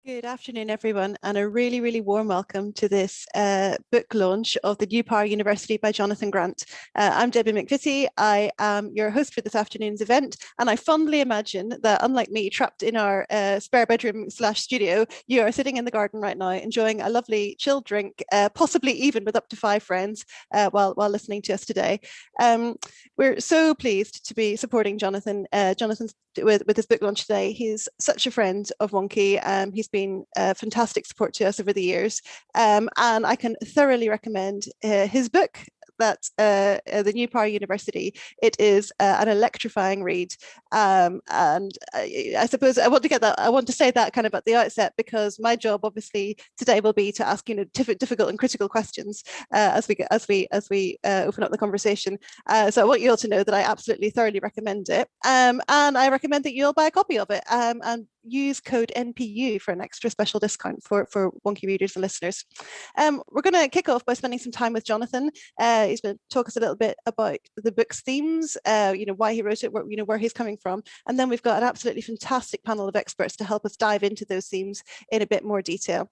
Good afternoon, everyone, and a really, really warm welcome to this book launch of The New Power University by Jonathan Grant. I'm Debbie McVitie. I am your host for this afternoon's event, and I fondly imagine that, unlike me, trapped in our spare bedroom / studio, you are sitting in the garden right now, enjoying a lovely chilled drink, possibly even with up to 5 friends, while listening to us today. We're so pleased to be supporting Jonathan. Jonathan's with this book launch today. He's such a friend of Wonkhe. He's been a fantastic support to us over the years, and I can thoroughly recommend his book, that The New Power University. It is an electrifying read, and I suppose I want to say that kind of at the outset, because my job obviously today will be to ask difficult and critical questions as we open up the conversation. So I want you all to know that I absolutely thoroughly recommend it, and I recommend that you all buy a copy of it, and use code NPU for an extra special discount for Wonkhe readers and listeners. We're going to kick off by spending some time with Jonathan. He's going to talk us a little bit about the book's themes, why he wrote it, where he's coming from. And then we've got an absolutely fantastic panel of experts to help us dive into those themes in a bit more detail.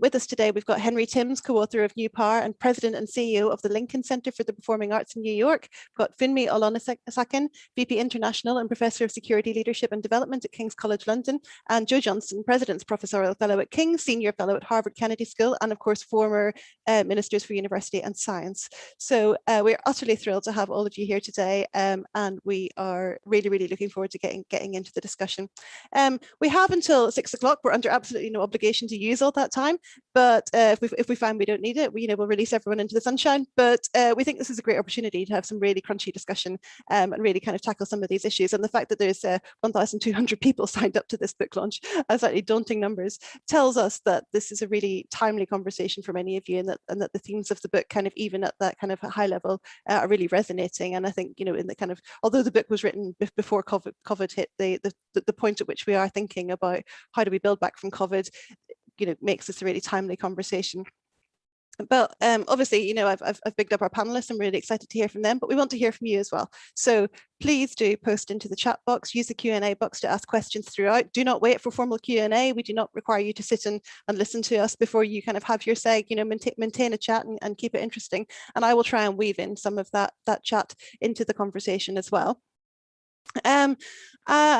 With us today, we've got Henry Timms, co-author of New Power and president and CEO of the Lincoln Center for the Performing Arts in New York. We've got Funmi Olonisakun, VP International and Professor of Security Leadership and Development at King's College London, and Jo Johnson, President's Professorial Fellow at King's, Senior Fellow at Harvard Kennedy School, and of course, former Ministers for University and Science. So we're utterly thrilled to have all of you here today, and we are really, really looking forward to getting into the discussion. We have until 6 o'clock. We're under absolutely no obligation to use all that time, but if we find we don't need it, we'll release everyone into the sunshine. But we think this is a great opportunity to have some really crunchy discussion and really kind of tackle some of these issues. And the fact that there's 1,200 people signed up to this book launch, slightly daunting numbers, tells us that this is a really timely conversation for many of you, and that the themes of the book, kind of even at that kind of high level, are really resonating. And I think, in the kind of, although the book was written before COVID hit, the point at which we are thinking about how do we build back from COVID, makes this a really timely conversation. But obviously, I've bigged up our panelists. I'm really excited to hear from them, but we want to hear from you as well. So please do post into the chat box, use the Q&A box to ask questions throughout. Do not wait for formal Q&A. We do not require you to sit and listen to us before you kind of have your say. Maintain a chat and keep it interesting. And I will try and weave in some of that chat into the conversation as well. And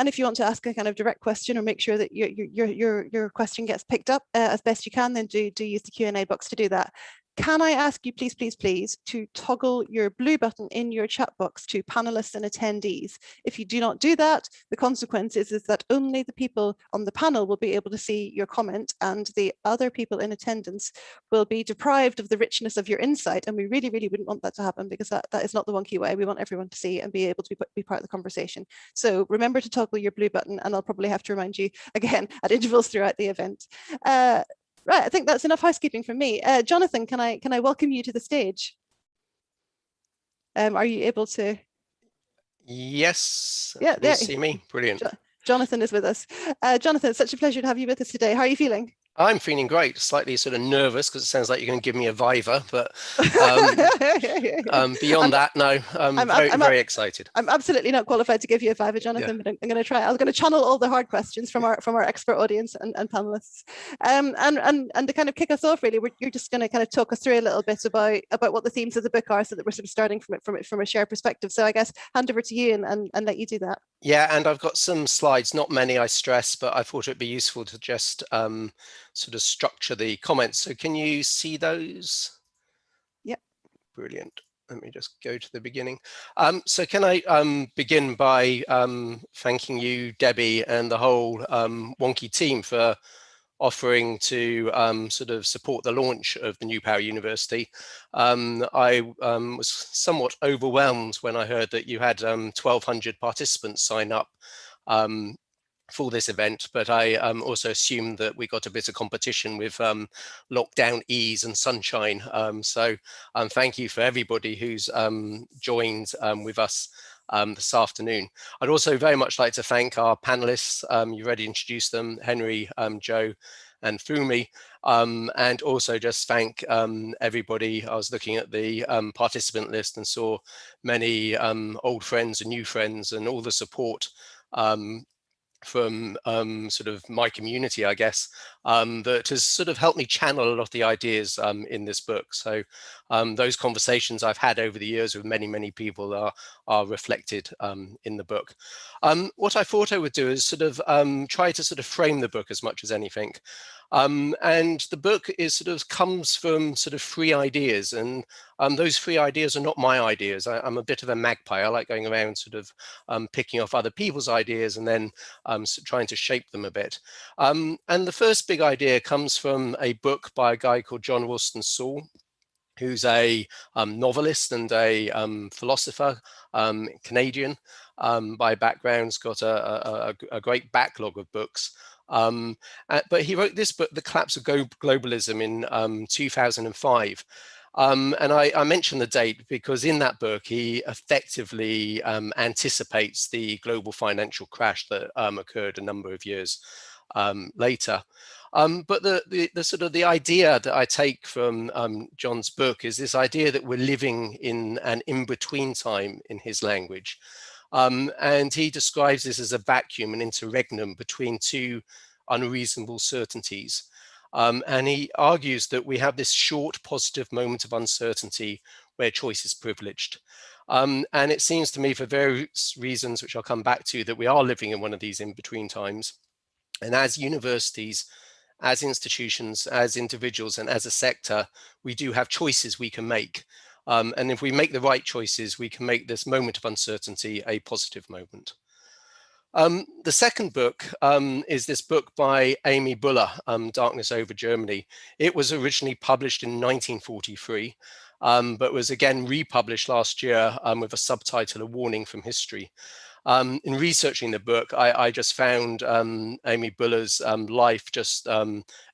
if you want to ask a kind of direct question or make sure that your question gets picked up as best you can, then do use the Q&A box to do that. Can I ask you, please, to toggle your blue button in your chat box to panelists and attendees? If you do not do that, the consequence is that only the people on the panel will be able to see your comment, and the other people in attendance will be deprived of the richness of your insight. And we really, really wouldn't want that to happen, because that is not the Wonkhe way. We want everyone to see and be able to be part of the conversation. So remember to toggle your blue button, and I'll probably have to remind you again at intervals throughout the event. Right, I think that's enough housekeeping from me. Jonathan, can I welcome you to the stage? Are you able to? Yes. Yeah, there. You see me? Brilliant. Jonathan is with us. Jonathan, it's such a pleasure to have you with us today. How are you feeling? I'm feeling great, slightly sort of nervous because it sounds like you're going to give me a Viva, but beyond that, no, I'm very excited. I'm absolutely not qualified to give you a Viva, Jonathan, but I'm going to try. I'm going to channel all the hard questions from our expert audience and panelists. And to kind of kick us off, really, you're just going to kind of talk us through a little bit about what the themes of the book are, so that we're sort of starting from a shared perspective. So I guess hand over to you and let you do that. Yeah, and I've got some slides, not many, I stress, but I thought it'd be useful to just sort of structure the comments. So can you see those? Yep. Brilliant. Let me just go to the beginning. So can I begin by thanking you, Debbie, and the whole Wonkhe team for offering to sort of support the launch of the New Power University. I was somewhat overwhelmed when I heard that you had 1,200 participants sign up for this event, but I also assumed that we got a bit of competition with lockdown ease and sunshine. So thank you for everybody who's joined with us this afternoon. I'd also very much like to thank our panelists. You've already introduced them, Henry, Jo, and Funmi, and also just thank everybody. I was looking at the participant list and saw many old friends and new friends and all the support from sort of my community, I guess, that has sort of helped me channel a lot of the ideas in this book. So those conversations I've had over the years with many, many people are reflected in the book. What I thought I would do is sort of try to sort of frame the book as much as anything. And the book is sort of comes from sort of three ideas, and those three ideas are not my ideas. I'm a bit of a magpie. I like going around sort of picking off other people's ideas and then trying to shape them a bit. And the first big idea comes from a book by a guy called John Woolston Sewell, who's a novelist and a philosopher, Canadian by background. He's got a great backlog of books. But he wrote this book, The Collapse of Globalism, in 2005. And I mention the date because in that book, he effectively anticipates the global financial crash that occurred a number of years later. But the sort of the idea that I take from John's book is this idea that we're living in an in-between time in his language. And he describes this as a vacuum, an interregnum between two unreasonable certainties. And he argues that we have this short positive moment of uncertainty where choice is privileged. And it seems to me, for various reasons, which I'll come back to, that we are living in one of these in-between times. And as universities, as institutions, as individuals, and as a sector, we do have choices we can make. And if we make the right choices, we can make this moment of uncertainty a positive moment. The second book is this book by Amy Buller, Darkness Over Germany. It was originally published in 1943, but was again republished last year with a subtitle, A Warning from History. In researching the book, I just found Amy Buller's life just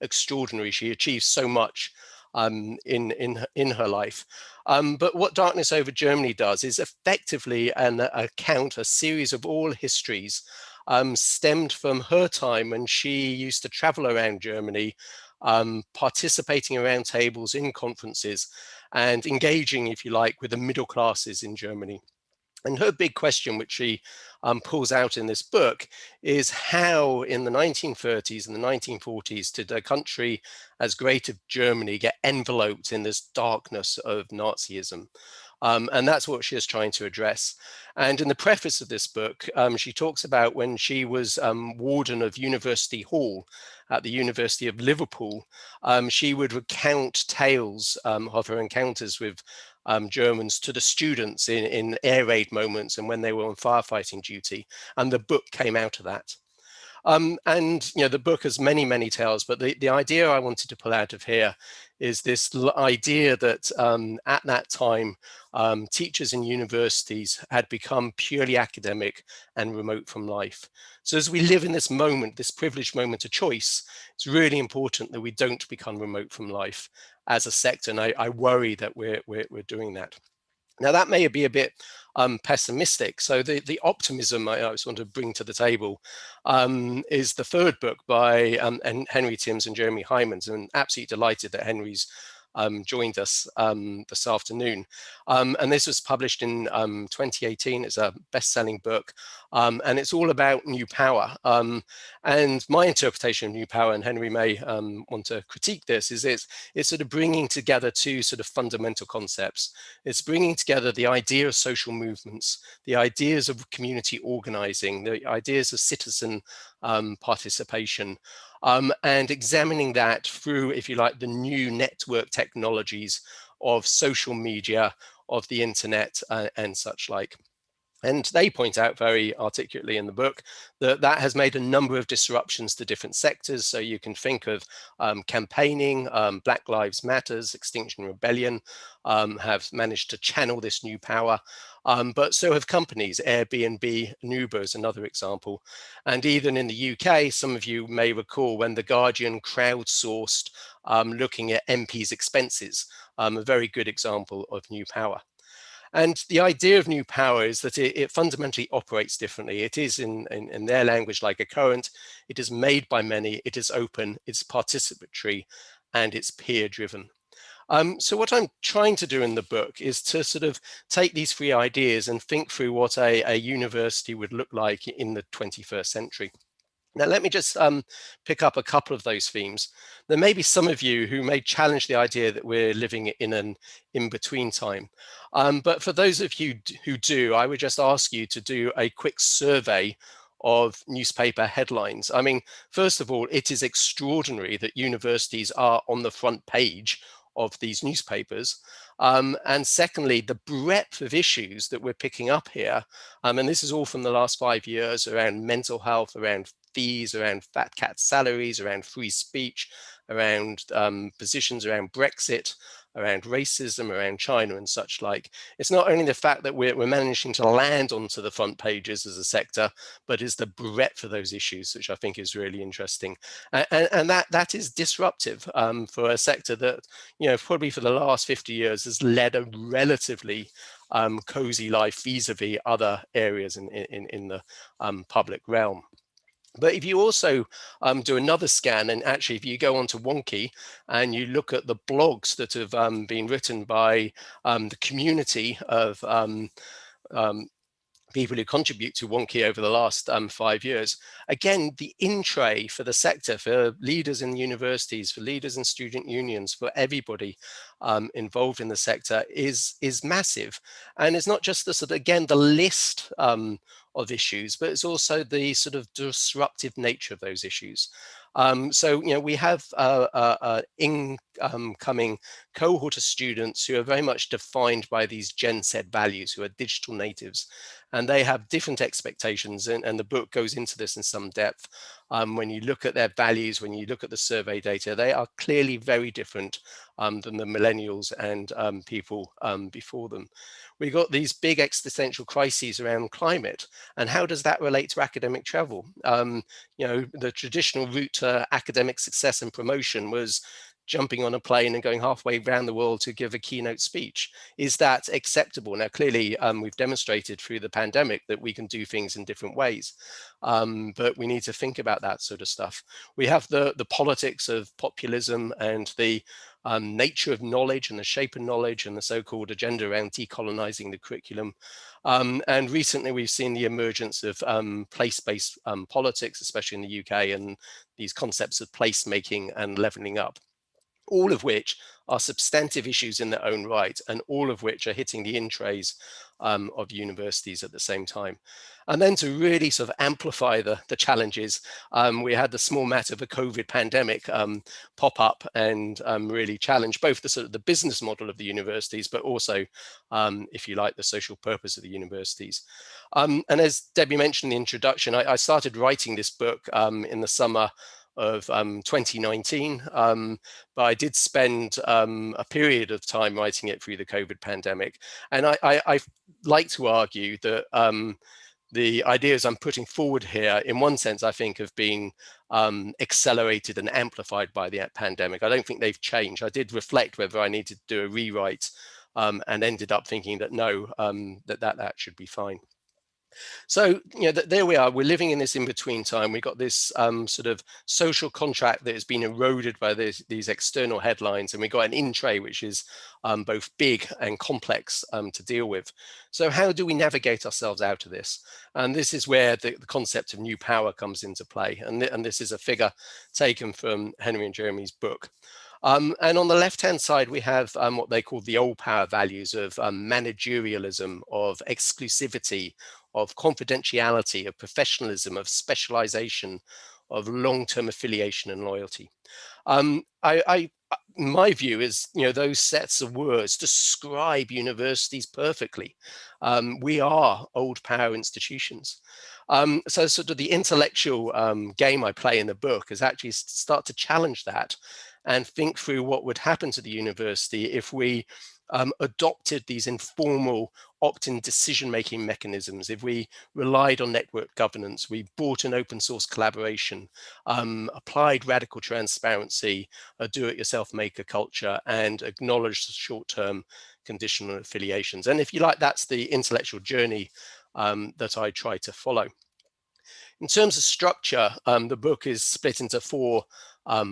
extraordinary. She achieved so much in her life. But what Darkness Over Germany does is effectively an account, a series of all histories stemmed from her time when she used to travel around Germany, participating around tables in conferences and engaging, if you like, with the middle classes in Germany. And her big question, which she pulls out in this book, is how in the 1930s and the 1940s did a country as great as Germany get enveloped in this darkness of Nazism? And that's what she is trying to address. And in the preface of this book, she talks about when she was warden of University Hall at the University of Liverpool, she would recount tales of her encounters with Germans to the students in air raid moments and when they were on firefighting duty. And the book came out of that. And you know, the book has many, many tales, but the idea I wanted to pull out of here is this idea that at that time, teachers in universities had become purely academic and remote from life. So as we live in this moment, this privileged moment of choice, it's really important that we don't become remote from life as a sector. And I worry that we're doing that. Now, that may be a bit pessimistic. So the optimism I just want to bring to the table is the third book by Henry Timms and Jeremy Heimans. And absolutely delighted that Henry's joined us this afternoon. And this was published in 2018. It's a best-selling book, and it's all about new power. And my interpretation of new power, and Henry may want to critique this, is it's sort of bringing together two sort of fundamental concepts. It's bringing together the idea of social movements, the ideas of community organizing, the ideas of citizen participation, and examining that through, if you like, the new network technologies of social media, of the internet, and such like. And they point out very articulately in the book that that has made a number of disruptions to different sectors. So you can think of campaigning, Black Lives Matters, Extinction Rebellion have managed to channel this new power. But so have companies. Airbnb and Uber is another example. And even in the UK, some of you may recall when The Guardian crowdsourced looking at MPs' expenses, a very good example of new power. And the idea of new power is that it fundamentally operates differently. It is in their language like a current. It is made by many. It is open. It's participatory, and it's peer driven. So what I'm trying to do in the book is to sort of take these three ideas and think through what a university would look like in the 21st century. Now, let me just pick up a couple of those themes. There may be some of you who may challenge the idea that we're living in an in-between time. But for those of you who do, I would just ask you to do a quick survey of newspaper headlines. I mean, first of all, it is extraordinary that universities are on the front page of these newspapers. And secondly, the breadth of issues that we're picking up here, and this is all from the last 5 years, around mental health, around fees, around fat cat salaries, around free speech, around positions around Brexit, around racism, around China and such like. It's not only the fact that we're managing to land onto the front pages as a sector, but is the breadth of those issues, which I think is really interesting. And that is disruptive for a sector that, probably for the last 50 years has led a relatively cozy life vis-a-vis other areas in the public realm. But if you also do another scan, and actually if you go onto Wonkhe and you look at the blogs that have been written by the community of people who contribute to Wonkhe over the last 5 years, again, the in-tray for the sector, for leaders in universities, for leaders in student unions, for everybody involved in the sector is massive. And it's not just the sort of, again, the list of issues, but it's also the sort of disruptive nature of those issues. So, we have incoming cohort of students who are very much defined by these Gen Z values, who are digital natives, and they have different expectations. And the book goes into this in some depth. When you look at their values, when you look at the survey data, they are clearly very different than the millennials and people before them. We've got these big existential crises around climate, and how does that relate to academic travel? The traditional route to academic success and promotion was jumping on a plane and going halfway around the world to give a keynote speech. Is that acceptable? Now, clearly, we've demonstrated through the pandemic that we can do things in different ways, but we need to think about that sort of stuff. We have the politics of populism and the nature of knowledge and the shape of knowledge and the so-called agenda around decolonizing the curriculum. And recently we've seen the emergence of place-based politics, especially in the UK, and these concepts of placemaking and leveling up, all of which are substantive issues in their own right, and all of which are hitting the in-trays of universities at the same time. And then to really sort of amplify the challenges, we had the small matter of a COVID pandemic pop up and really challenge both the sort of the business model of the universities, but also, if you like, the social purpose of the universities. And as Debbie mentioned in the introduction, I started writing this book in the summer of 2019, but I did spend a period of time writing it through the COVID pandemic. And I like to argue that the ideas I'm putting forward here, in one sense, I think have been accelerated and amplified by the pandemic. I don't think they've changed. I did reflect whether I needed to do a rewrite and ended up thinking that no, that should be fine. So, there we are. We're living in this in-between time. We've got this sort of social contract that has been eroded by these external headlines, and we've got an in-tray which is both big and complex to deal with. So how do we navigate ourselves out of this? And this is where the concept of new power comes into play. And this is a figure taken from Henry and Jeremy's book. And on the left-hand side, we have what they call the old power values of managerialism, of exclusivity, of confidentiality, of professionalism, of specialization, of long-term affiliation and loyalty. My view is, those sets of words describe universities perfectly. We are old power institutions. So sort of the intellectual game I play in the book is actually start to challenge that and think through what would happen to the university if we adopted these informal opt-in decision-making mechanisms, if we relied on network governance, we brought in open source collaboration, applied radical transparency, a do-it-yourself maker culture, and acknowledged short-term conditional affiliations. And if you like, that's the intellectual journey that I try to follow. In terms of structure, the book is split into 4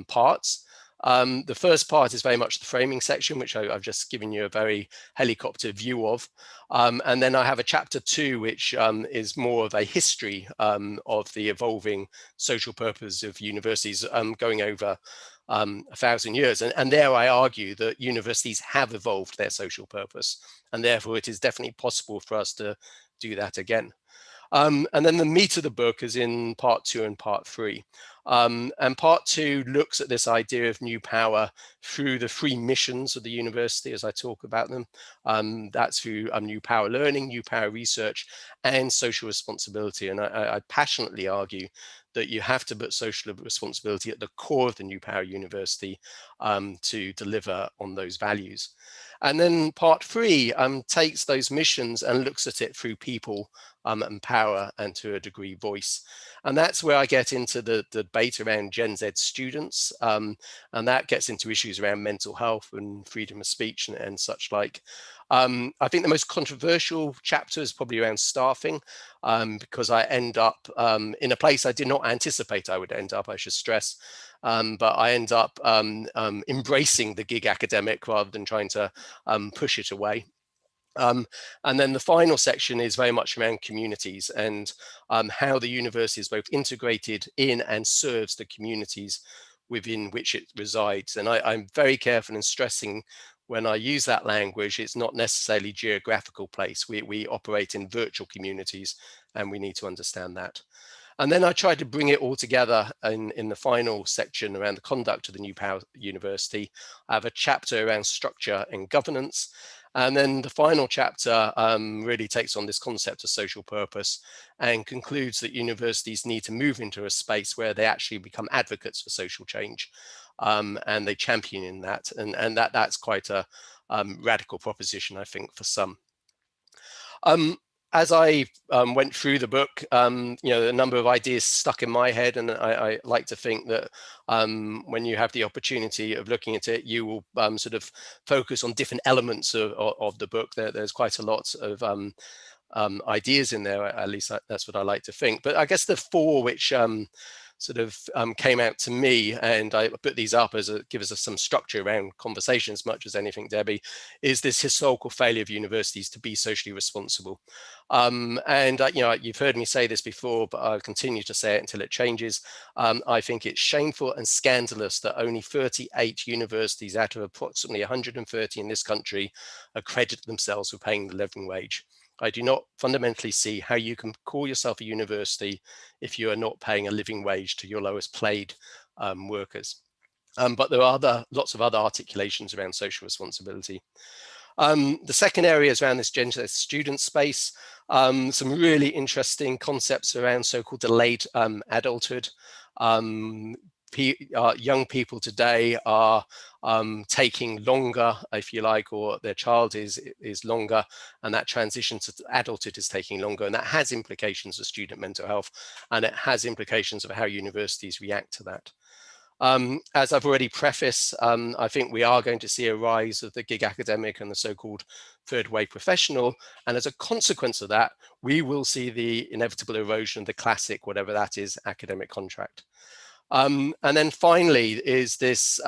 parts. The first part is very much the framing section, which I've just given you a very helicopter view of. And then I have a chapter 2, which is more of a history of the evolving social purpose of universities, going over 1,000 years. And there I argue that universities have evolved their social purpose, and therefore it is definitely possible for us to do that again. And then the meat of the book is in part 2 and part 3. And part 2 looks at this idea of new power through the 3 missions of the university as I talk about them. That's through new power learning, new power research, and social responsibility. And I passionately argue that you have to put social responsibility at the core of the new power university to deliver on those values. And then part 3 takes those missions and looks at it through people and power, and to a degree voice. And that's where I get into the debate around Gen Z students, and that gets into issues around mental health and freedom of speech and such like. I think the most controversial chapter is probably around staffing, because I end up in a place I did not anticipate I would end up, I should stress. But I end up embracing the gig academic rather than trying to push it away. And then the final section is very much around communities and how the university is both integrated in and serves the communities within which it resides. And I'm very careful in stressing when I use that language, it's not necessarily geographical place. We operate in virtual communities, and we need to understand that. And then I tried to bring it all together in the final section around the conduct of the New Power University. I have a chapter around structure and governance. And then the final chapter really takes on this concept of social purpose and concludes that universities need to move into a space where they actually become advocates for social change, and they champion in that. And that's quite a radical proposition, I think, for some. As I went through the book, a number of ideas stuck in my head, and I like to think that when you have the opportunity of looking at it, you will sort of focus on different elements of the book. There's quite a lot of ideas in there, at least that's what I like to think. But I guess the 4 which sort of came out to me, and I put these up as give us some structure around conversation as much as anything, Debbie, is this historical failure of universities to be socially responsible. And you've heard me say this before, but I'll continue to say it until it changes. I think it's shameful and scandalous that only 38 universities out of approximately 130 in this country accredit themselves for paying the living wage. I do not fundamentally see how you can call yourself a university if you are not paying a living wage to your lowest paid workers. But there are lots of other articulations around social responsibility. The second area is around this Gen Z student space. Some really interesting concepts around so-called delayed adulthood. Young people today are taking longer, if you like, or their child is longer, and that transition to adulthood is taking longer, and that has implications of student mental health, and it has implications of how universities react to that. As I've already prefaced, I think we are going to see a rise of the gig academic and the so-called third wave professional. And as a consequence of that, we will see the inevitable erosion of the classic, whatever that is, academic contract. And then finally is this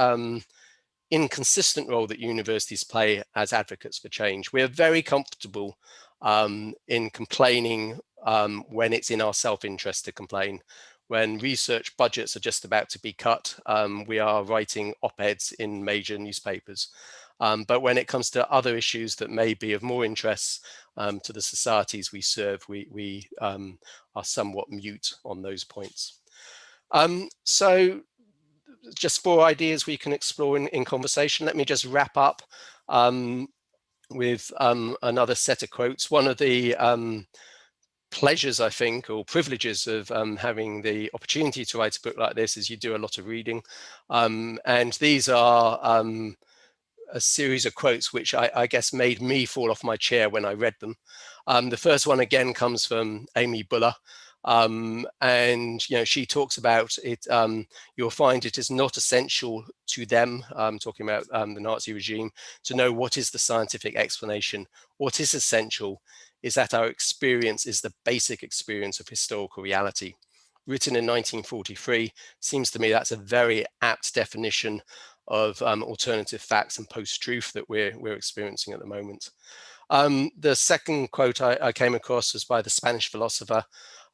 inconsistent role that universities play as advocates for change. We're very comfortable in complaining when it's in our self-interest to complain. When research budgets are just about to be cut, we are writing op-eds in major newspapers. But when it comes to other issues that may be of more interest to the societies we serve, we are somewhat mute on those points. So just 4 ideas we can explore in conversation. Let me just wrap up with another set of quotes. One of the pleasures, I think, or privileges of having the opportunity to write a book like this is you do a lot of reading. And these are a series of quotes which I guess made me fall off my chair when I read them. The first one again comes from Amy Buller. And she talks about it. You'll find it is not essential to them, talking about the Nazi regime, to know what is the scientific explanation. What is essential is that our experience is the basic experience of historical reality. Written in 1943, seems to me that's a very apt definition of alternative facts and post-truth that we're experiencing at the moment. The second quote I came across was by the Spanish philosopher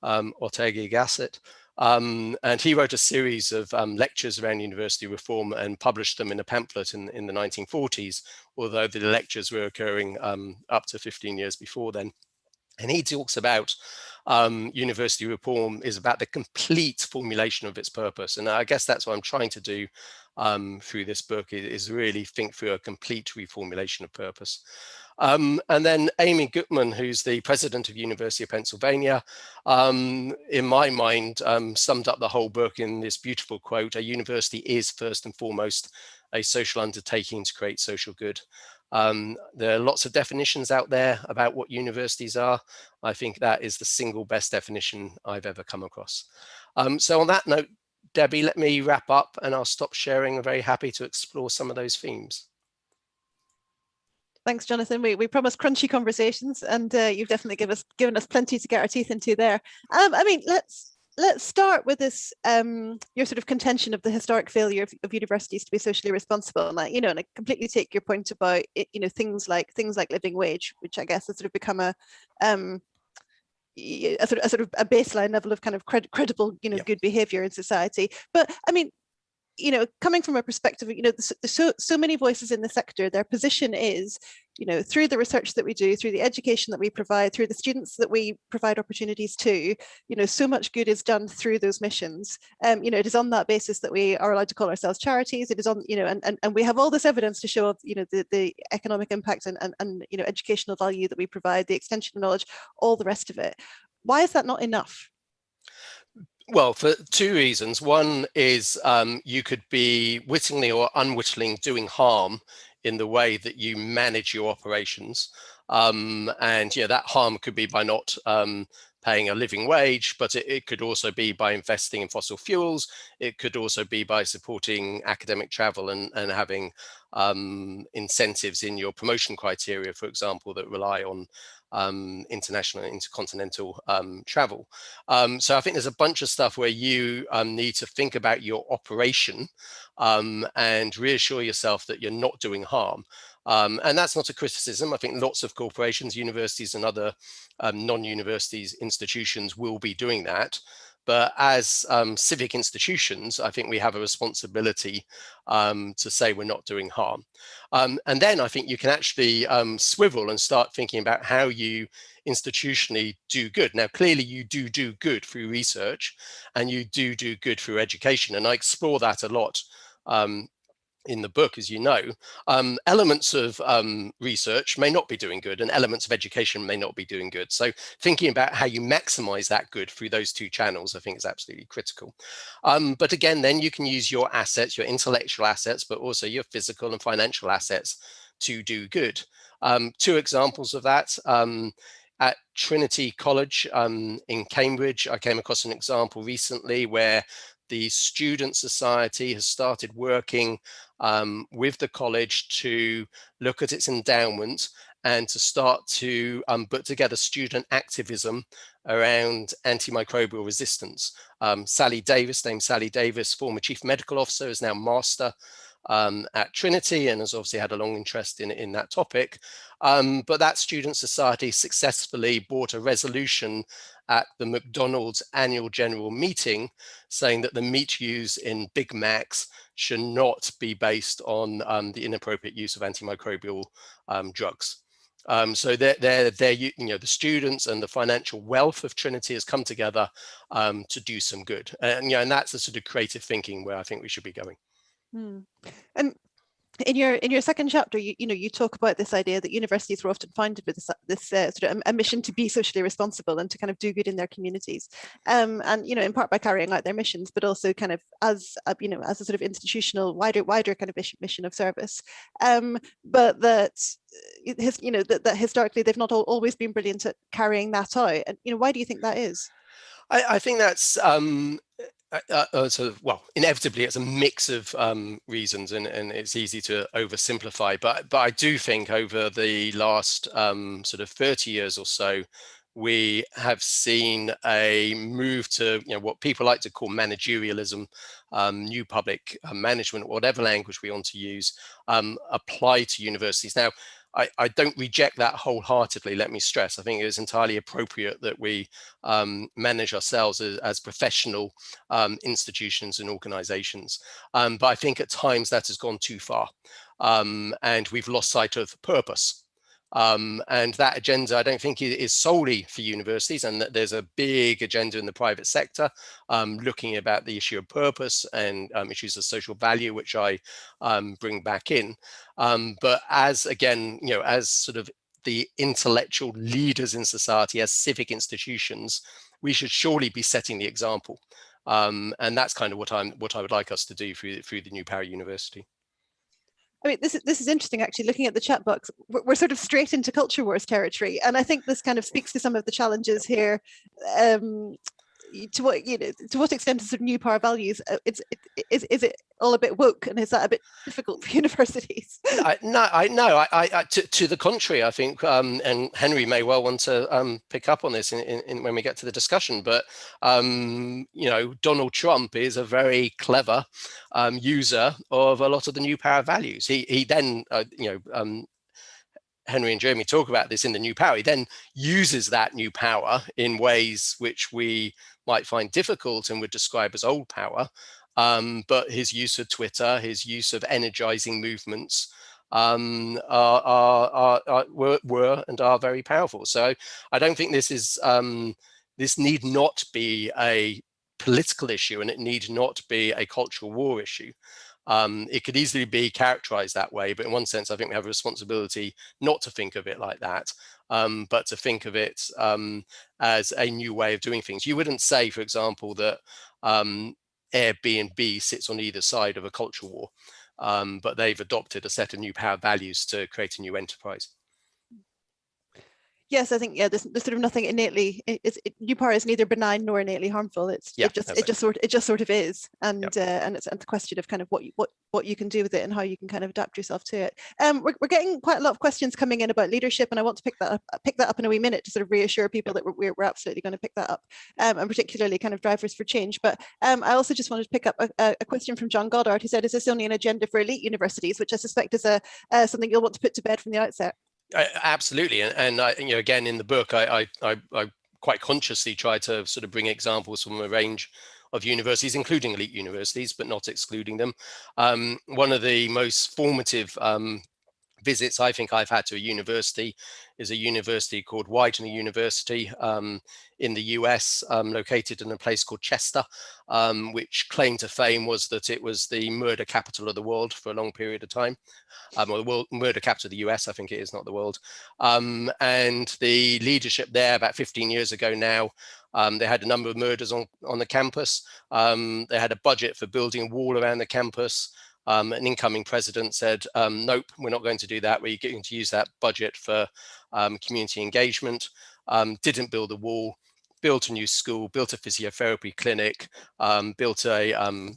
Ortega y Gasset. And he wrote a series of lectures around university reform and published them in a pamphlet in the 1940s, although the lectures were occurring up to 15 years before then. And he talks about university reform is about the complete formulation of its purpose. And I guess that's what I'm trying to do through this book is really think through a complete reformulation of purpose. And then Amy Gutmann, who's the president of University of Pennsylvania, in my mind, summed up the whole book in this beautiful quote: "A university is first and foremost a social undertaking to create social good." There are lots of definitions out there about what universities are. I think that is the single best definition I've ever come across. So on that note, Debbie, let me wrap up and I'll stop sharing. I'm very happy to explore some of those themes. Thanks, Jonathan. We promised crunchy conversations, and you've definitely given us plenty to get our teeth into there. I mean, let's start with this your sort of contention of the historic failure of universities to be socially responsible. And and I completely take your point about it, things like living wage, which I guess has sort of become a sort of a baseline level of kind of credible good behavior in society. But I mean, coming from a perspective of, there's so many voices in the sector, their position is, through the research that we do, through the education that we provide, through the students that we provide opportunities to, so much good is done through those missions. It is on that basis that we are allowed to call ourselves charities. It is on, and we have all this evidence to show, the economic impact and educational value that we provide, the extension of knowledge, all the rest of it. Why is that not enough? Well, for two reasons. One is you could be wittingly or unwittingly doing harm in the way that you manage your operations. And that harm could be by not paying a living wage, but it could also be by investing in fossil fuels. It could also be by supporting academic travel and having incentives in your promotion criteria, for example, that rely on international and intercontinental travel. So I think there's a bunch of stuff where you need to think about your operation and reassure yourself that you're not doing harm. And that's not a criticism. I think lots of corporations, universities, and other non-universities institutions will be doing that. But as civic institutions, I think we have a responsibility to say we're not doing harm. And then I think you can actually swivel and start thinking about how you institutionally do good. Now, clearly you do good through research and you do good through education. And I explore that a lot in the book, as you know. Elements of research may not be doing good and elements of education may not be doing good. So thinking about how you maximize that good through those two channels, I think is absolutely critical. But again, then you can use your assets, your intellectual assets, but also your physical and financial assets to do good. Two examples of that. At Trinity College in Cambridge, I came across an example recently where the Student Society has started working with the college to look at its endowment and to start to put together student activism around antimicrobial resistance. Sally Davis, named Sally Davis, former chief medical officer, is now master at Trinity and has obviously had a long interest in that topic. But that student society successfully brought a resolution at the McDonald's annual general meeting saying that the meat used in Big Macs should not be based on the inappropriate use of antimicrobial drugs. So the students and the financial wealth of Trinity has come together to do some good. And that's the sort of creative thinking where I think we should be going. And in your second chapter, you talk about this idea that universities were often founded with this sort of a mission to be socially responsible and to kind of do good in their communities, and in part by carrying out their missions, but also kind of as a sort of institutional wider kind of mission of service, but that that historically they've not always been brilliant at carrying that out. And why do you think that is? I think that's well, inevitably it's a mix of reasons, and it's easy to oversimplify. But I do think over the last sort of 30 years or so, we have seen a move to, what people like to call managerialism, new public management, whatever language we want to use, apply to universities. Now, I don't reject that wholeheartedly, let me stress. I think it is entirely appropriate that we manage ourselves as professional institutions and organizations. But I think at times that has gone too far, and we've lost sight of purpose. And that agenda, I don't think, is solely for universities, and that there's a big agenda in the private sector looking about the issue of purpose and issues of social value, which I bring back in. But as, again, as sort of the intellectual leaders in society, as civic institutions, we should surely be setting the example. And that's kind of what I would like us to do through the New Power University. I mean, this is interesting, actually, looking at the chat box. We're sort of straight into culture wars territory. And I think this kind of speaks to some of the challenges here. To what extent is sort of new power values? Is it all a bit woke, and is that a bit difficult for universities? To the contrary, I think, and Henry may well want to pick up on this in when we get to the discussion. But Donald Trump is a very clever user of a lot of the new power values. He then Henry and Jeremy talk about this in the New Power. He then uses that new power in ways which we might find difficult and would describe as old power. But his use of Twitter, his use of energizing movements were and are very powerful. So I don't think this is this need not be a political issue, and it need not be a cultural war issue. It could easily be characterized that way, but in one sense, I think we have a responsibility not to think of it like that, but to think of it as a new way of doing things. You wouldn't say, for example, that Airbnb sits on either side of a culture war, but they've adopted a set of new power values to create a new enterprise. Yes, I think there's sort of nothing innately. New power is neither benign nor innately harmful. It just sort of is, and it's a question of kind of what you can do with it and how you can kind of adapt yourself to it. We're getting quite a lot of questions coming in about leadership, and I want to pick that up in a wee minute to sort of reassure people that we're absolutely going to pick that up, and particularly kind of drivers for change. But I also just wanted to pick up a question from John Goddard, who said, "Is this only an agenda for elite universities?" Which I suspect is something you'll want to put to bed from the outset. Absolutely, and again, in the book, I quite consciously try to sort of bring examples from a range of universities, including elite universities, but not excluding them. One of the most formative visits I think I've had to a university is a university called Widener University in the US, located in a place called Chester, which claim to fame was that it was the murder capital of the world for a long period of time. Or the world murder capital of the US, I think it is, not the world. And the leadership there, about 15 years ago now, they had a number of murders on the campus. They had a budget for building a wall around the campus. An incoming president said, nope, we're not going to do that. We're going to use that budget for community engagement. Didn't build a wall, built a new school, built a physiotherapy clinic, built a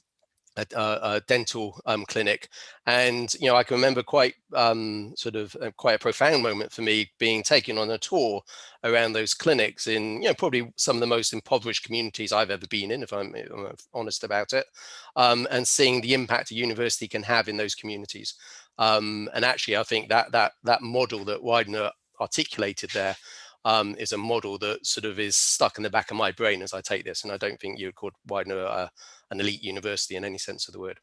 dental clinic. And I can remember quite quite a profound moment for me being taken on a tour around those clinics in probably some of the most impoverished communities I've ever been in, if I'm honest about it, and seeing the impact a university can have in those communities. And actually, I think that model that Widener articulated there is a model that sort of is stuck in the back of my brain as I take this, and I don't think you would call Widener an elite university in any sense of the word.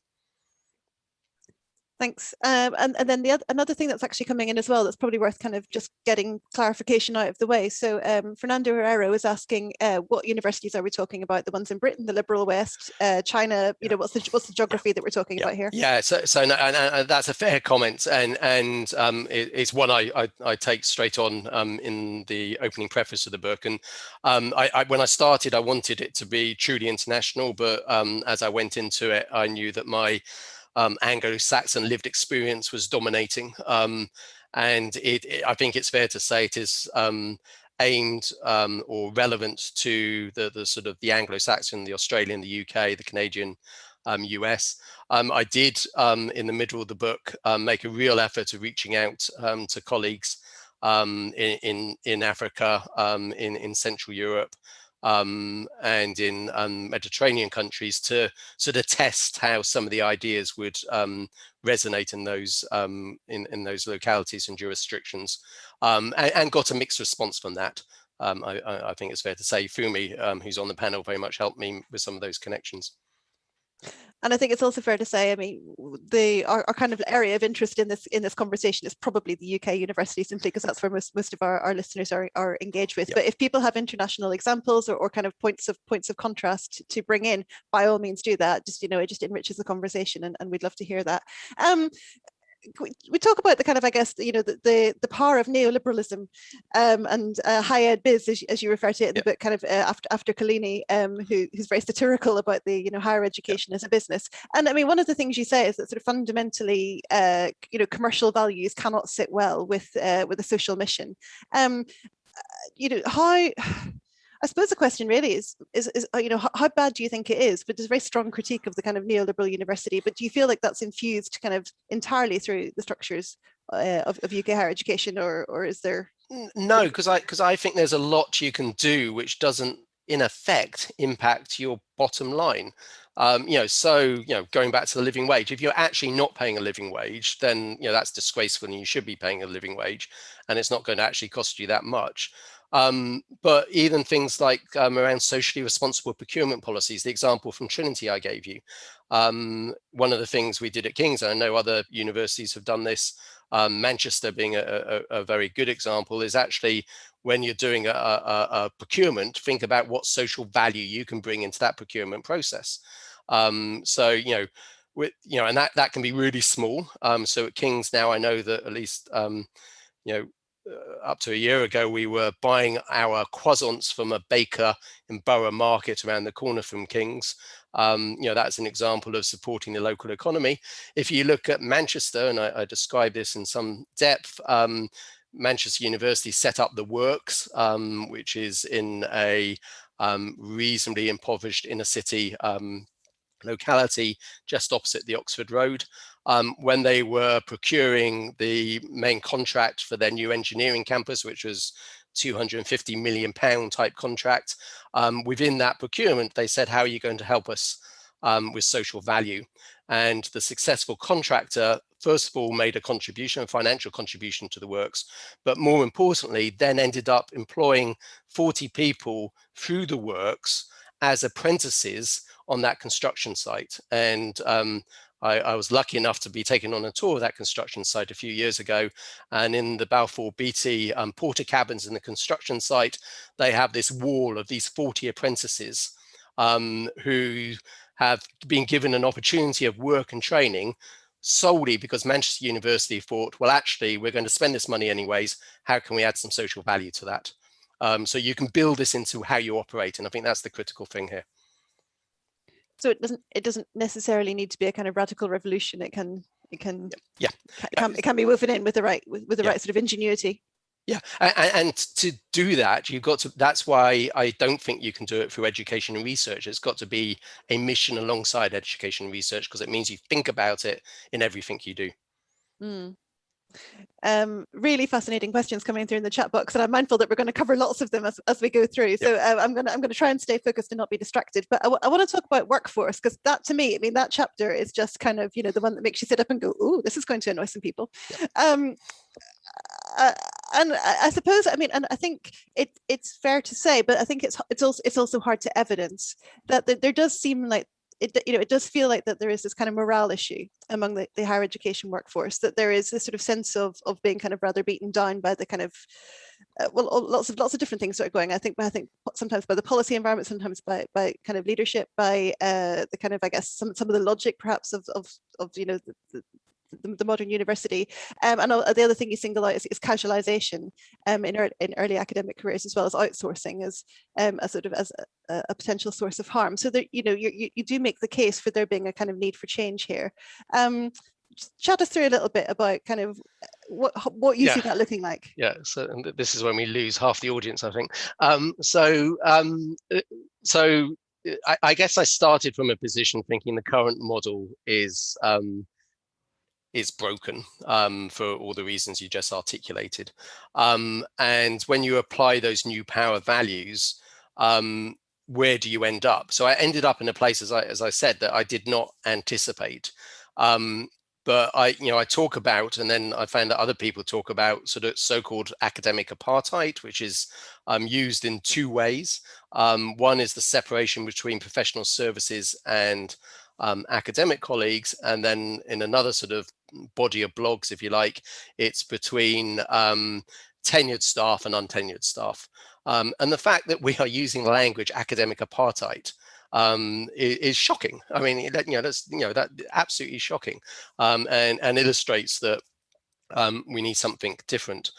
Thanks. And then another thing that's actually coming in as well that's probably worth kind of just getting clarification out of the way. So Fernando Herrero is asking, what universities are we talking about? The ones in Britain, the liberal West, China? What's the geography that we're talking about here? Yeah. So that's a fair comment, and it's one I take straight on in the opening preface of the book. And when I started, I wanted it to be truly international, but as I went into it, I knew that my Anglo-Saxon lived experience was dominating, and I think it's fair to say it is aimed or relevant to the sort of the Anglo-Saxon, the Australian, the UK, the Canadian, US. I did in the middle of the book make a real effort of reaching out to colleagues in Africa, in Central Europe, and in Mediterranean countries, to sort of test how some of the ideas would resonate in those localities and jurisdictions, and got a mixed response from that. I think it's fair to say Fumi, who's on the panel, very much helped me with some of those connections. And I think it's also fair to say, I mean, our kind of area of interest in this conversation is probably the UK university, simply because that's where most of our listeners are engaged with. Yep. But if people have international examples or kind of points of contrast to bring in, by all means do that. Just, it just enriches the conversation, and we'd love to hear that. We talk about the kind of, I guess, the power of neoliberalism, and high ed biz, as you refer to it in the book, kind of after Collini, who's very satirical about the higher education as a business. And I mean, one of the things you say is that sort of fundamentally, commercial values cannot sit well with a social mission. How, I suppose the question really is how bad do you think it is? But there's a very strong critique of the kind of neoliberal university. But do you feel like that's infused kind of entirely through the structures of UK higher education, or is there? No, because I think there's a lot you can do which doesn't, in effect, impact your bottom line. So going back to the living wage, if you're actually not paying a living wage, then that's disgraceful, and you should be paying a living wage, and it's not going to actually cost you that much. But even things like around socially responsible procurement policies, the example from Trinity I gave you, one of the things we did at King's, and I know other universities have done this, Manchester being a very good example, is actually when you're doing a procurement, think about what social value you can bring into that procurement process. And that can be really small. So at King's now, I know that at least up to a year ago, we were buying our croissants from a baker in Borough Market around the corner from King's. That's an example of supporting the local economy. If you look at Manchester, and I describe this in some depth, Manchester University set up the Works, which is in a reasonably impoverished inner city locality just opposite the Oxford Road. When they were procuring the main contract for their new engineering campus, which was £250 million type contract, within that procurement, they said, how are you going to help us with social value? And the successful contractor, first of all, made a financial contribution to the Works, but more importantly, then ended up employing 40 people through the Works as apprentices on that construction site. And I was lucky enough to be taken on a tour of that construction site a few years ago. And in the Balfour Beatty porter cabins in the construction site, they have this wall of these 40 apprentices who have been given an opportunity of work and training solely because Manchester University thought, well, actually, we're going to spend this money anyways. How can we add some social value to that? So you can build this into how you operate. And I think that's the critical thing here. So it doesn't necessarily need to be a kind of radical revolution. It can be woven in with the right right sort of ingenuity. Yeah, and to do that, you've got to. That's why I don't think you can do it through education and research. It's got to be a mission alongside education and research, because it means you think about it in everything you do. Really fascinating questions coming through in the chat box, and I'm mindful that we're going to cover lots of them as we go through. So I'm going to try and stay focused and not be distracted. But I want to talk about workforce, because that, to me, I mean, that chapter is just kind of the one that makes you sit up and go, "Oh, this is going to annoy some people." And I suppose, I mean, and I think it's fair to say, but I think it's also hard to evidence that there does seem like it does feel like that there is this kind of morale issue among the higher education workforce, that there is this sort of sense of being kind of rather beaten down by the kind of lots of different things that are going. I think sometimes by the policy environment, sometimes by kind of leadership, by the kind of, I guess, some of the logic perhaps of the modern university, and the other thing you single out is casualization in early academic careers, as well as outsourcing as a sort of as a potential source of harm. So that you do make the case for there being a kind of need for change here. Chat us through a little bit about kind of what you see that looking like. Yeah, so this is when we lose half the audience, I think. So I guess I started from a position thinking the current model is it's broken for all the reasons you just articulated. And when you apply those new power values, where do you end up? So I ended up in a place, as I said, that I did not anticipate. But I talk about, and then I found that other people talk about sort of so-called academic apartheid, which is used in two ways. One is the separation between professional services and academic colleagues, and then in another sort of body of blogs, if you like, it's between tenured staff and untenured staff. And the fact that we are using the language academic apartheid is shocking. I mean, that's absolutely shocking, and illustrates that we need something different.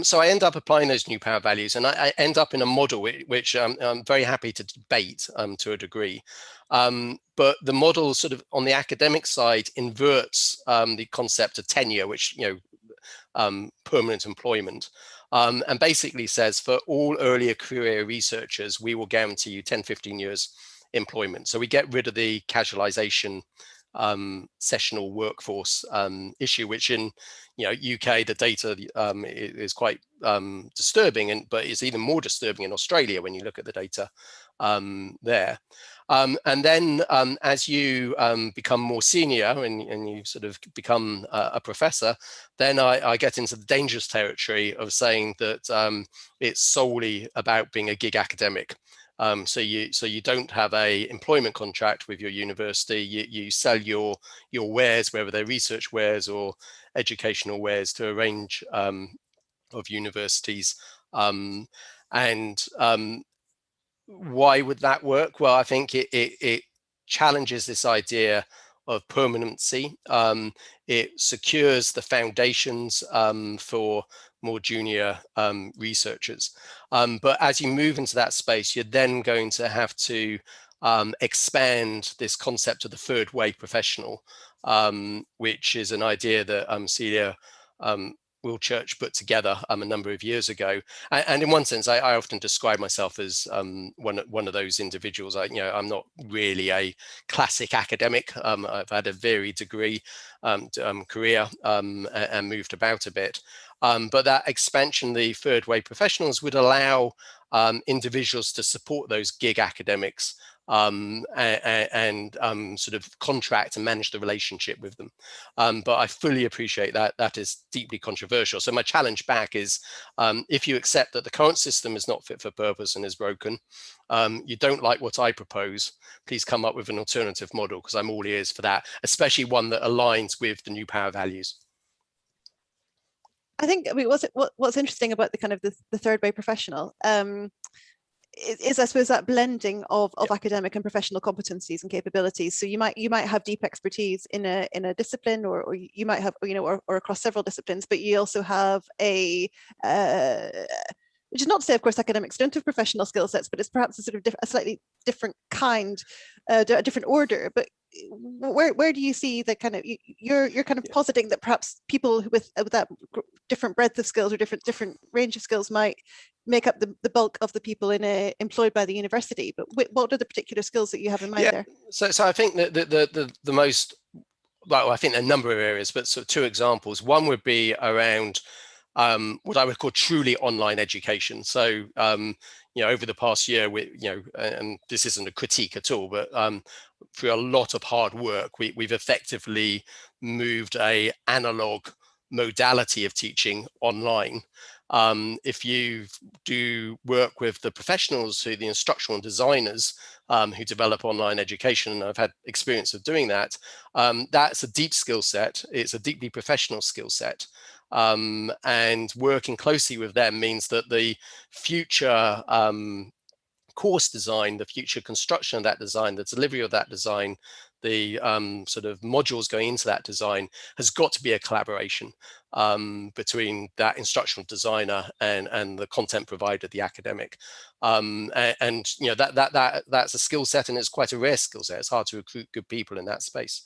So I end up applying those new power values, and I end up in a model which I'm very happy to debate to a degree. But the model sort of on the academic side inverts the concept of tenure, which, permanent employment, and basically says for all earlier career researchers, we will guarantee you 10, 15 years employment. So we get rid of the casualization sessional workforce issue, which in UK the data is quite disturbing, but it's even more disturbing in Australia when you look at the data there. And then as you become more senior and you sort of become a professor, then I get into the dangerous territory of saying that it's solely about being a gig academic. So you don't have a employment contract with your university. You sell your wares, whether they're research wares or educational wares, to a range of universities. Why would that work? Well, I think it challenges this idea of permanency. It secures the foundations for more junior researchers. But as you move into that space, you're then going to have to expand this concept of the third way professional, which is an idea that Celia Wilchurch put together a number of years ago. And in one sense, I often describe myself as one of those individuals. I'm not really a classic academic. I've had a varied degree career and moved about a bit. But that expansion, the third way professionals, would allow individuals to support those gig academics and sort of contract and manage the relationship with them. But I fully appreciate that that is deeply controversial. So my challenge back is, if you accept that the current system is not fit for purpose and is broken, you don't like what I propose, please come up with an alternative model, because I'm all ears for that, especially one that aligns with the new power values. I think, I mean, what's interesting about the kind of the third way professional is, I suppose, that blending of academic and professional competencies and capabilities. So you might have deep expertise in a discipline, or you might have, or across several disciplines, but you also have which is not to say, of course, academics don't have professional skill sets, but it's perhaps a sort of a slightly different kind, a different order. But where do you see the kind of, you're kind of positing that perhaps people with that different breadth of skills or different range of skills might make up the bulk of the people employed by the university, but what are the particular skills that you have in mind there? So I think that the most, well, I think a number of areas, but sort of two examples. One would be around what I would call truly online education. So over the past year, and this isn't a critique at all, but through a lot of hard work, we've effectively moved a analog modality of teaching online. If you do work with the professionals, the instructional designers who develop online education, and I've had experience of doing that, that's a deep skill set. It's a deeply professional skill set. And working closely with them means that the future course design, the future construction of that design, the delivery of that design, the sort of modules going into that design has got to be a collaboration between that instructional designer and the content provider, the academic. That's a skill set, and it's quite a rare skill set. It's hard to recruit good people in that space.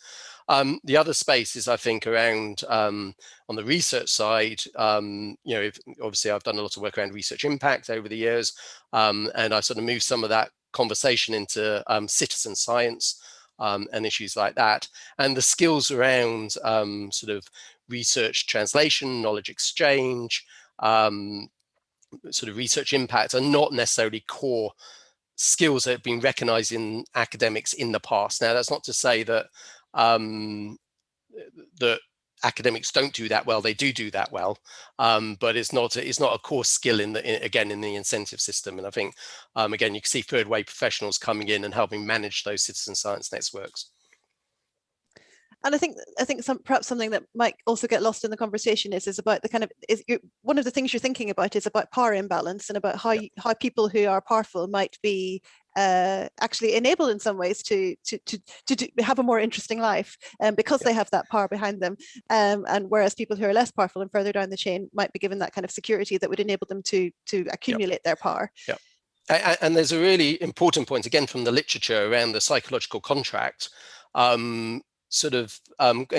The other space is, I think, around on the research side. Obviously I've done a lot of work around research impact over the years, and I sort of moved some of that conversation into citizen science. and issues like that. And the skills around sort of research translation, knowledge exchange, sort of research impact are not necessarily core skills that have been recognized in academics in the past. Now, that's not to say that that academics don't do that well. They do that well, but it's not a core skill in the incentive system. And I think again, you can see third way professionals coming in and helping manage those citizen science networks. And I think perhaps something that might also get lost in the conversation is about the kind of one of the things you're thinking about is about power imbalance and about how how people who are powerful might be actually enabled in some ways to have a more interesting life because they have that power behind them, and whereas people who are less powerful and further down the chain might be given that kind of security that would enable them to accumulate their power. And there's a really important point again from the literature around the psychological contract. And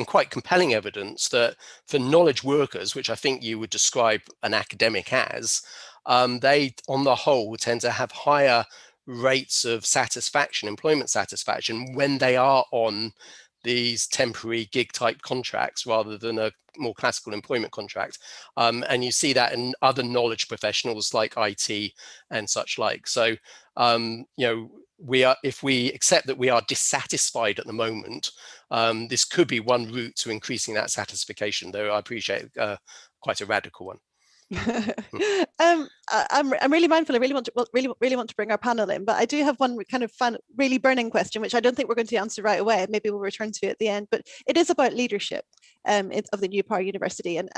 quite compelling evidence that for knowledge workers, which I think you would describe an academic as, they on the whole tend to have higher rates of satisfaction, employment satisfaction, when they are on these temporary gig type contracts rather than a more classical employment contract. And you see that in other knowledge professionals like IT and such like. So, if we accept that we are dissatisfied at the moment, this could be one route to increasing that satisfaction, though I appreciate quite a radical one. I'm really mindful. I really want to bring our panel in, but I do have one kind of really burning question, which I don't think we're going to answer right away. Maybe we'll return to it at the end. But it is about leadership of the New Power University. And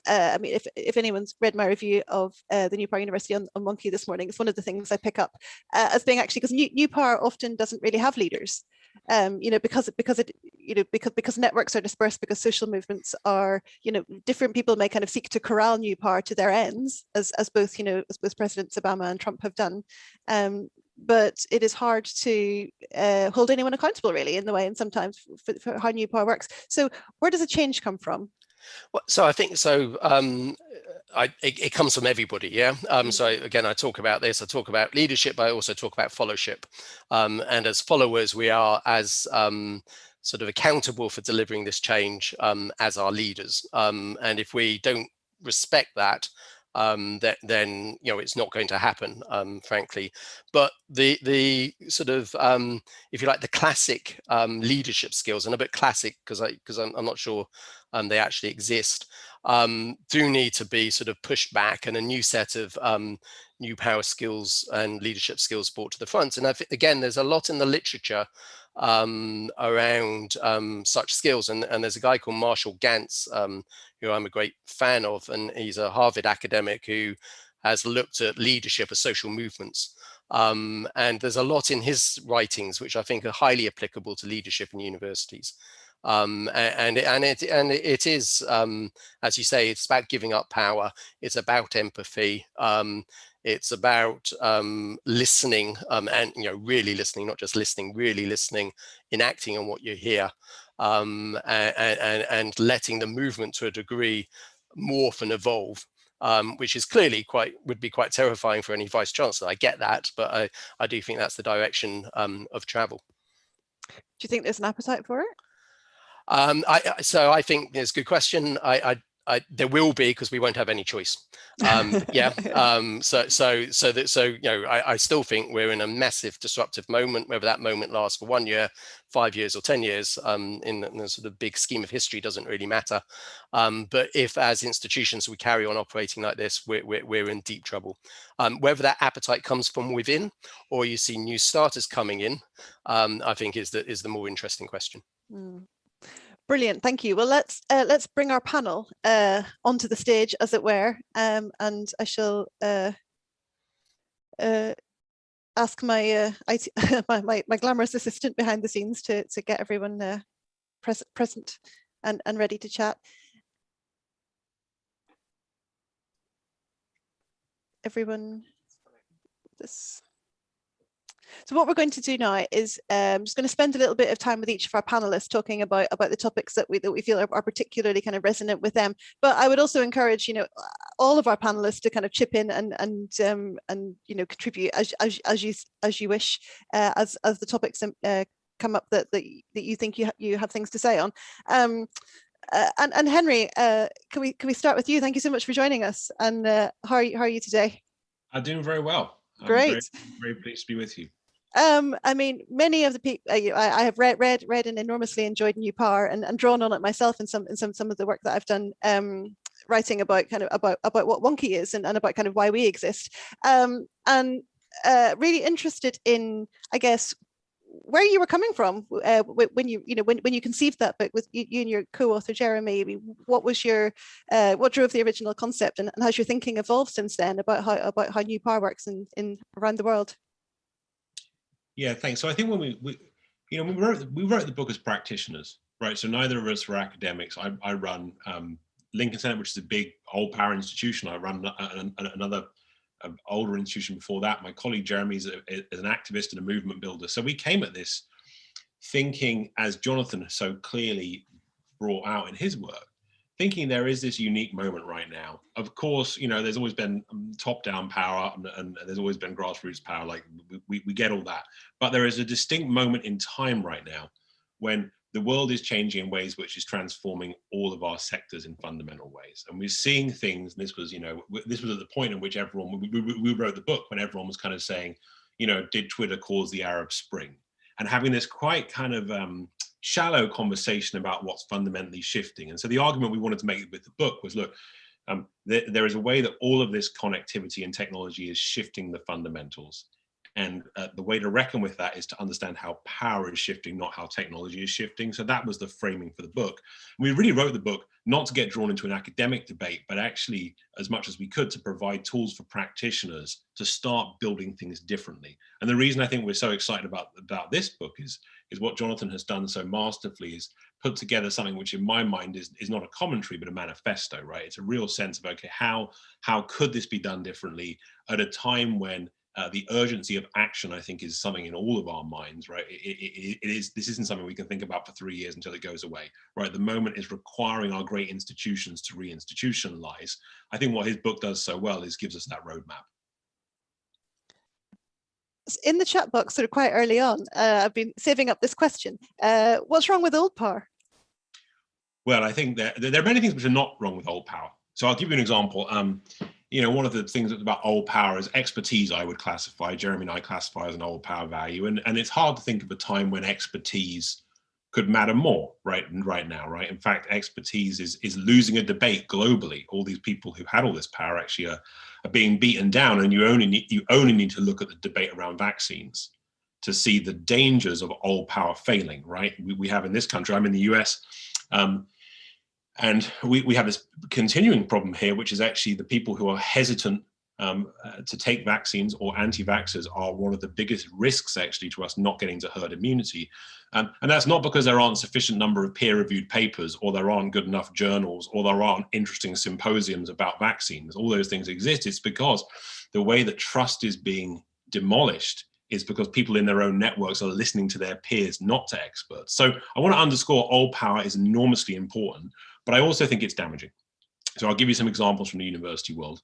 I mean, if anyone's read my review of the New Power University on Wonkhe this morning, it's one of the things I pick up as being actually because New Power often doesn't really have leaders. Because networks are dispersed, because social movements are, different people may kind of seek to corral New Power to their ends, as both Presidents Obama and Trump have done. But it is hard to hold anyone accountable, really, in the way, and sometimes for how New Power works. So where does the change come from? Well, so I think so. It comes from everybody, yeah. So again, I talk about this. I talk about leadership, but I also talk about followership. And as followers, we are as sort of accountable for delivering this change as our leaders. And if we don't respect that, then it's not going to happen, frankly. But the sort of if you like, the classic leadership skills, and a bit classic because I'm not sure they actually exist, do need to be sort of pushed back, and a new set of new power skills and leadership skills brought to the front. And again, there's a lot in the literature around such skills, and there's a guy called Marshall Gantz who I'm a great fan of, and he's a Harvard academic who has looked at leadership of social movements, and there's a lot in his writings which I think are highly applicable to leadership in universities. And it is, as you say, it's about giving up power. It's about empathy. It's about listening, and really listening, not just listening, really listening, enacting on what you hear, and letting the movement to a degree morph and evolve, which is clearly would be quite terrifying for any vice chancellor. I get that, but I do think that's the direction of travel. Do you think there's an appetite for it? So I think there's a good question. There will be, because we won't have any choice. Yeah. I still think we're in a massive disruptive moment. Whether that moment lasts for 1 year, 5 years, or 10 years, in the sort of big scheme of history, doesn't really matter. But if, as institutions, we carry on operating like this, we're in deep trouble. Whether that appetite comes from within, or you see new starters coming in, I think is the more interesting question. Brilliant, thank you. Well, let's bring our panel onto the stage, as it were, and I shall ask my my glamorous assistant behind the scenes to get everyone present and ready to chat. Everyone, this. So what we're going to do now is just going to spend a little bit of time with each of our panelists talking about the topics that we feel are particularly kind of resonant with them. But I would also encourage all of our panelists to kind of chip in and contribute as you wish, as the topics come up that you think you have things to say on. And Henry, can we start with you? Thank you so much for joining us. And how are you today? I'm doing very well. I'm Great. very pleased to be with you. I mean, many of the people I have read and enormously enjoyed New Power and drawn on it myself in some of the work that I've done, writing about about what Wonkhe is and about kind of why we exist, and really interested in, I guess, where you were coming from when you conceived that book with you and your co-author Jeremy. What was what drove the original concept, and has your thinking evolved since then about how New Power works in around the world? Yeah, thanks. So I think when we wrote the book as practitioners, right? So neither of us were academics. I run Lincoln Center, which is a big old power institution. I run another older institution before that. My colleague Jeremy is an activist and a movement builder. So we came at this thinking, as Jonathan so clearly brought out in his work, thinking there is this unique moment right now. Of course, there's always been top-down power and there's always been grassroots power. Like we get all that, but there is a distinct moment in time right now when the world is changing in ways which is transforming all of our sectors in fundamental ways. And we're seeing things, and this was at the point in which we wrote the book, when everyone was kind of saying, did Twitter cause the Arab Spring? And having this quite kind of shallow conversation about what's fundamentally shifting. And so the argument we wanted to make with the book was, look, there is a way that all of this connectivity and technology is shifting the fundamentals. And the way to reckon with that is to understand how power is shifting, not how technology is shifting. So that was the framing for the book. We really wrote the book not to get drawn into an academic debate, but actually, as much as we could, to provide tools for practitioners to start building things differently. And the reason I think we're so excited about this book is what Jonathan has done so masterfully, is put together something which in my mind is not a commentary, but a manifesto, right? It's a real sense of, okay, how could this be done differently at a time when the urgency of action, I think, is something in all of our minds, right? This isn't something we can think about for 3 years until it goes away, right? The moment is requiring our great institutions to re-institutionalize. I think what his book does so well is gives us that roadmap. In the chat box, sort of quite early on, I've been saving up this question. What's wrong with old power? Well, I think there are many things which are not wrong with old power. So I'll give you an example. One of the things about old power is expertise. I would classify, Jeremy and I classify as an old power value. And it's hard to think of a time when expertise could matter more right now, right? In fact, expertise is losing a debate globally. All these people who had all this power actually are being beaten down, and you only need to look at the debate around vaccines to see the dangers of old power failing, right? We have in this country, I'm in the US, and we have this continuing problem here, which is actually the people who are hesitant to take vaccines or anti-vaxxers are one of the biggest risks actually to us not getting to herd immunity. And that's not because there aren't sufficient number of peer-reviewed papers, or there aren't good enough journals, or there aren't interesting symposiums about vaccines. All those things exist. It's because the way that trust is being demolished is because people in their own networks are listening to their peers, not to experts. So I want to underscore old power is enormously important, but I also think it's damaging. So I'll give you some examples from the university world.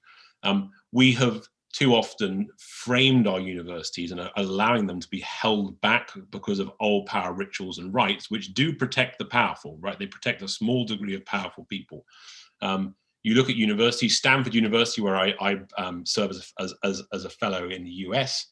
We have too often framed our universities and are allowing them to be held back because of old power rituals and rights, which do protect the powerful, right? They protect a small degree of powerful people. You look at universities, Stanford University, where I serve as a fellow in the US,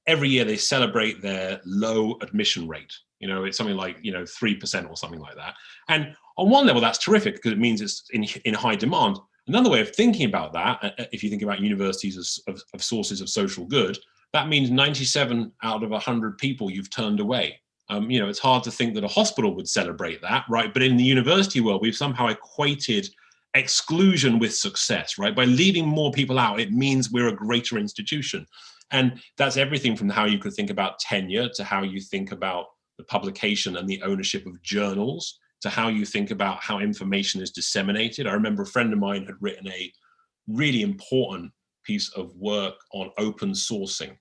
every year they celebrate their low admission rate. It's something like 3% or something like that. And on one level, that's terrific because it means it's in high demand. Another way of thinking about that, if you think about universities of sources of social good, that means 97 out of 100 people you've turned away. It's hard to think that a hospital would celebrate that, right? But in the university world, we've somehow equated exclusion with success, right? By leaving more people out, it means we're a greater institution. And that's everything from how you could think about tenure to how you think about the publication and the ownership of journals, to how you think about how information is disseminated. I remember a friend of mine had written a really important piece of work on open sourcing,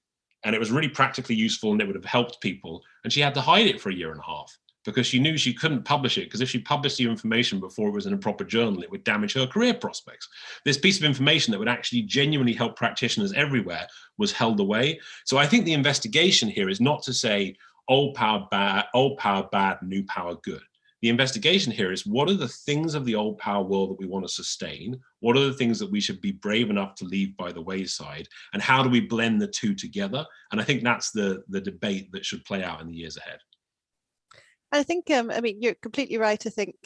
and it was really practically useful and it would have helped people. And she had to hide it for a year and a half because she knew she couldn't publish it, because if she published the information before it was in a proper journal, it would damage her career prospects. This piece of information that would actually genuinely help practitioners everywhere was held away. So I think the investigation here is not to say old power bad, new power good. The investigation here is, what are the things of the old power world that we want to sustain? What are the things that we should be brave enough to leave by the wayside? And how do we blend the two together? And I think that's the debate that should play out in the years ahead. I think, I mean, you're completely right. I think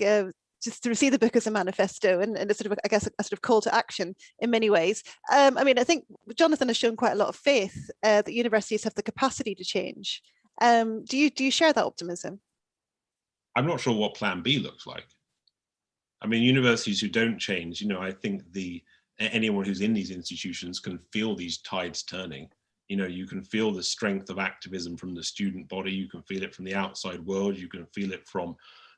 just to see the book as a manifesto and a sort of, I guess, a sort of call to action in many ways. I mean, I think Jonathan has shown quite a lot of faith that universities have the capacity to change. Do you share that optimism? I'm not sure what Plan B looks like. I mean, universities who don't change, I think anyone who's in these institutions can feel these tides turning. You can feel the strength of activism from the student body. You can feel it from the outside world. You can feel it from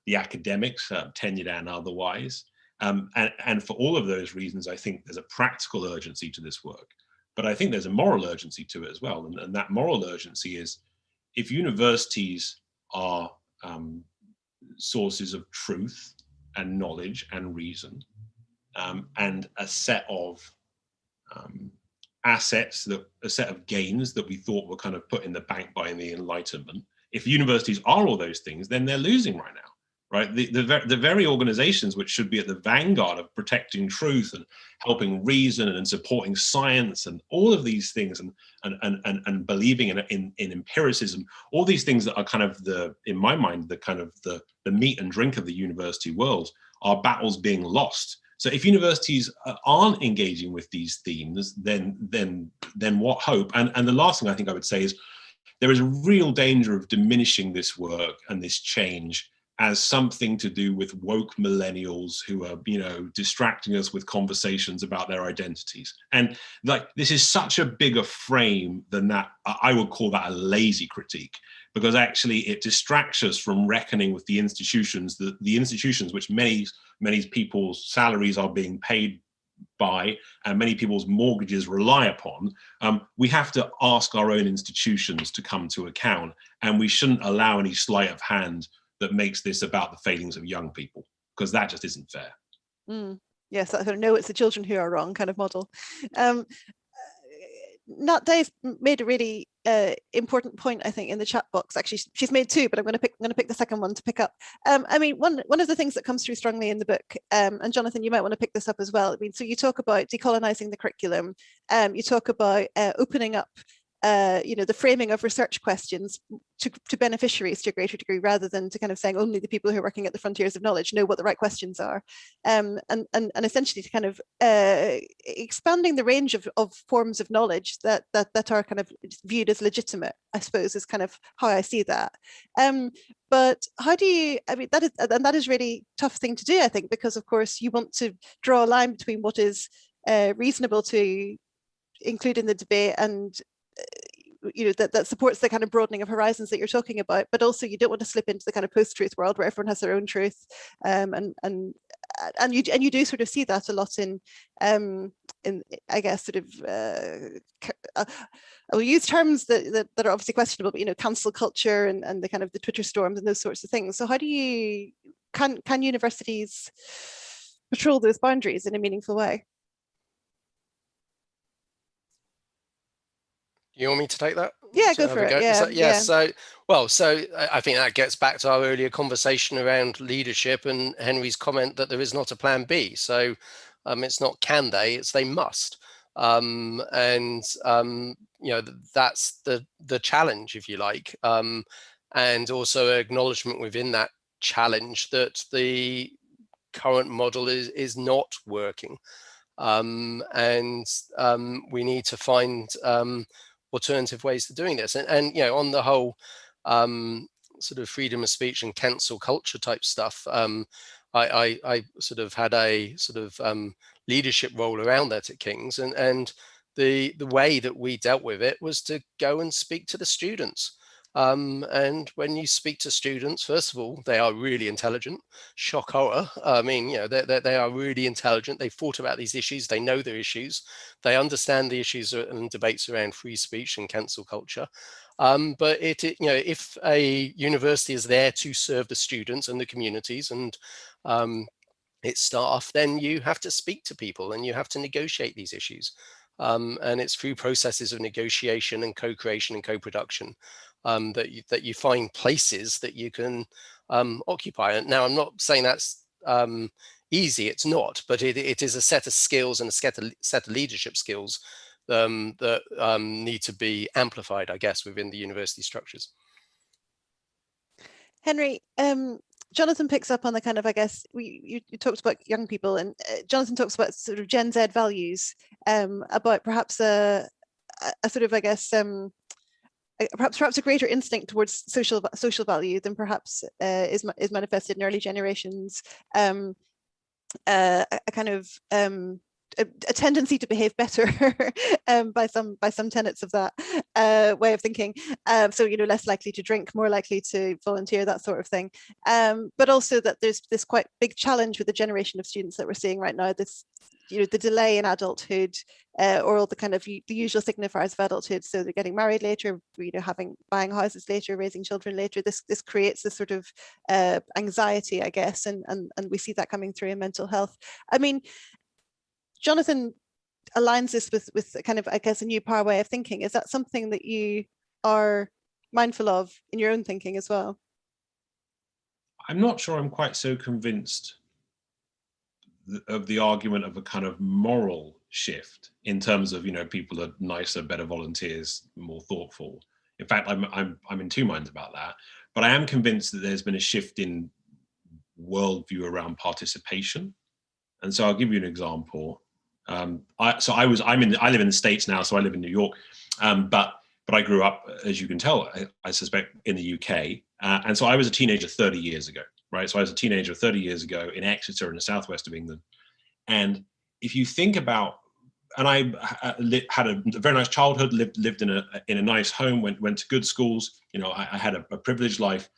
the academics, tenured and otherwise. And for all of those reasons, I think there's a practical urgency to this work. But I think there's a moral urgency to it as well. And that moral urgency is, if universities are sources of truth and knowledge and reason, and a set of assets, a set of gains that we thought were kind of put in the bank by the Enlightenment, if universities are all those things, then they're losing right now. Right, the very organizations which should be at the vanguard of protecting truth and helping reason and supporting science and all of these things, and believing in empiricism, all these things that are kind of in my mind, the meat and drink of the university world, are battles being lost. So if universities aren't engaging with these themes, then what hope? And the last thing I think I would say is, there is a real danger of diminishing this work and this change as something to do with woke millennials who are, distracting us with conversations about their identities. And this is such a bigger frame than that. I would call that a lazy critique, because actually it distracts us from reckoning with the institutions, the institutions which many people's salaries are being paid by and many people's mortgages rely upon. We have to ask our own institutions to come to account, and we shouldn't allow any sleight of hand that makes this about the failings of young people, because that just isn't fair. Yes, I don't know, it's the children who are wrong kind of model. Nat Dave made a really important point, I think, in the chat box. Actually, she's made two, but I'm going to pick the second one to pick up. I mean, one of the things that comes through strongly in the book, and Jonathan, you might want to pick this up as well. I mean, so you talk about decolonizing the curriculum. You talk about opening up the framing of research questions to beneficiaries to a greater degree, rather than to kind of saying only the people who are working at the frontiers of knowledge know what the right questions are, and essentially to kind of expanding the range of forms of knowledge that are kind of viewed as legitimate, I suppose, is kind of how I see that. But how do you, I mean, that is really tough thing to do, I think, because of course you want to draw a line between what is reasonable to include in the debate and that supports the kind of broadening of horizons that you're talking about, but also you don't want to slip into the kind of post-truth world where everyone has their own truth, and you do sort of see that a lot in I guess sort of I'll use terms that are obviously questionable, but cancel culture and the kind of the Twitter storms and those sorts of things. So how do you can universities patrol those boundaries in a meaningful way? You want me to take that? Yeah, go for it. Yeah. So I think that gets back to our earlier conversation around leadership and Henry's comment that there is not a plan B. So it's not can they, it's they must. That's the challenge, if you like. And also acknowledgement within that challenge that the current model is not working. We need to find alternative ways to doing this, and on the whole sort of freedom of speech and cancel culture type stuff, I sort of had a sort of leadership role around that at King's, and the way that we dealt with it was to go and speak to the students. And when you speak to students, first of all, they are really intelligent. Shock horror. I mean, they are really intelligent. They've thought about these issues. They know their issues. They understand the issues and debates around free speech and cancel culture. But if a university is there to serve the students and the communities and its staff, then you have to speak to people and you have to negotiate these issues. And it's through processes of negotiation and co-creation and co-production that you find places that you can occupy. And now I'm not saying that's easy, it's not, but it is a set of skills and a set of leadership skills that need to be amplified, I guess, within the university structures. Henry, Jonathan picks up on the kind of, I guess, you talked about young people, and Jonathan talks about sort of Gen Z values, about perhaps a sort of, I guess, perhaps a greater instinct towards social value than perhaps is manifested in early generations. A kind of a tendency to behave better by some tenets of that way of thinking. So, you know, less likely to drink, more likely to volunteer, that sort of thing. But also that there's this quite big challenge with the generation of students that we're seeing right now. This, you know, the delay in adulthood, or all the kind of the usual signifiers of adulthood. So they're getting married later, you know, buying houses later, raising children later. This creates this sort of anxiety, I guess, and we see that coming through in mental health. I mean, Jonathan aligns this with kind of, I guess, a new power way of thinking. Is that something that you are mindful of in your own thinking as well? I'm not sure I'm quite so convinced of the argument of a kind of moral shift in terms of, you know, people are nicer, better volunteers, more thoughtful. In fact, I'm in two minds about that. But I am convinced that there's been a shift in worldview around participation. And so I'll give you an example. I live in the States now, so I live in New York, but I grew up, as you can tell, I suspect, in the UK. And so I was a teenager 30 years ago, right? So I was a teenager 30 years ago in Exeter in the southwest of England. And if you think about, and I had a very nice childhood, lived in a nice home, went to good schools, you know, I had a privileged life.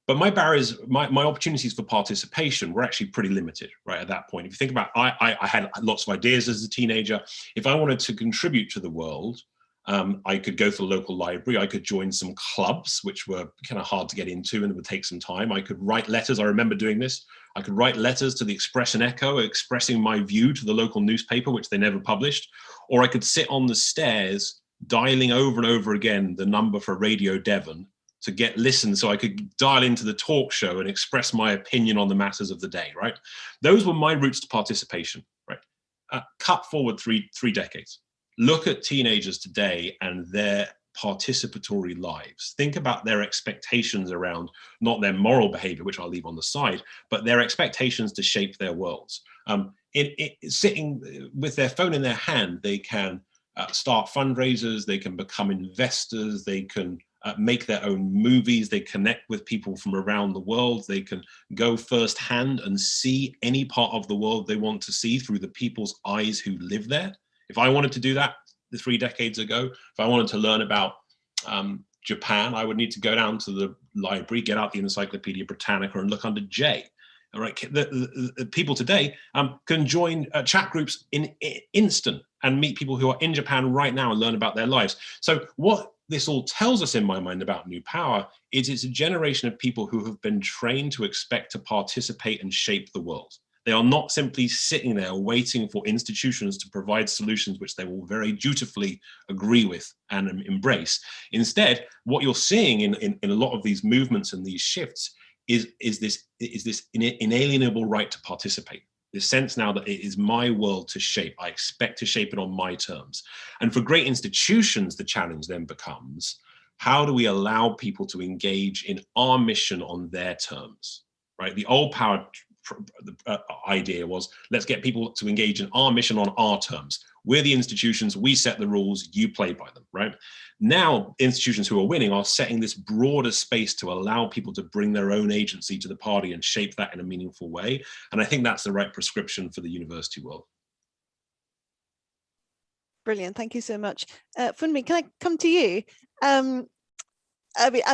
But my barriers, my opportunities for participation were actually pretty limited, right, at that point. If you think about, I had lots of ideas as a teenager. If I wanted to contribute to the world, I could go to the local library. I could join some clubs, which were kind of hard to get into and it would take some time. I could write letters. I remember doing this. I could write letters to the Express and Echo expressing my view to the local newspaper, which they never published. Or I could sit on the stairs dialing over and over again the number for Radio Devon to get listened, so I could dial into the talk show and express my opinion on the matters of the day, right? Those were my routes to participation, right? Cut forward three decades. Look at teenagers today and their participatory lives. Think about their expectations around not their moral behavior, which I'll leave on the side, but their expectations to shape their worlds. Sitting with their phone in their hand, they can start fundraisers, they can become investors, they can make their own movies, they connect with people from around the world, they can go firsthand and see any part of the world they want to see through the people's eyes who live there. If I wanted to do that 3 decades ago, if I wanted to learn about Japan, I would need to go down to the library, get out the Encyclopedia Britannica and look under J. All right, the people today can join chat groups in instant and meet people who are in Japan right now and learn about their lives. So what this all tells us in my mind about New Power is it's a generation of people who have been trained to expect to participate and shape the world. They are not simply sitting there waiting for institutions to provide solutions which they will very dutifully agree with and embrace. Instead, what you're seeing in a lot of these movements and these shifts is this inalienable right to participate. This sense now that it is my world to shape. I expect to shape it on my terms. And for great institutions, the challenge then becomes, how do we allow people to engage in our mission on their terms, right? The old power idea was, let's get people to engage in our mission on our terms. We're the institutions, we set the rules, you play by them, right? Now, institutions who are winning are setting this broader space to allow people to bring their own agency to the party and shape that in a meaningful way. And I think that's the right prescription for the university world. Brilliant, thank you so much. Funmi, can I come to you? I mean,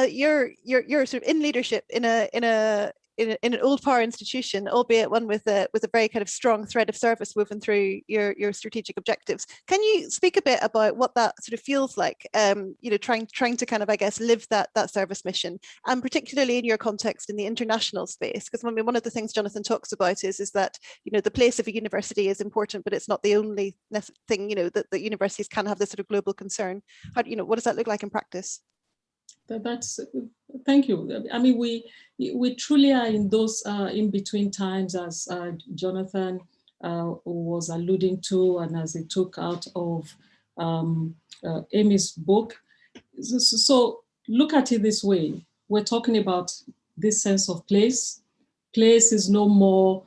you're sort of in leadership in an old power institution, albeit one with a very kind of strong thread of service woven through your strategic objectives. Can you speak a bit about what that sort of feels like? You know, trying to kind of, I guess, live that service mission, and particularly in your context in the international space, because I mean, one of the things Jonathan talks about is that, you know, the place of a university is important, but it's not the only thing. You know, that universities can have this sort of global concern. How, you know, what does that look like in practice? Thank you. I mean, we truly are in those in between times, as Jonathan was alluding to, and as he took out of Amy's book. So look at it this way. We're talking about this sense of place. Place is no more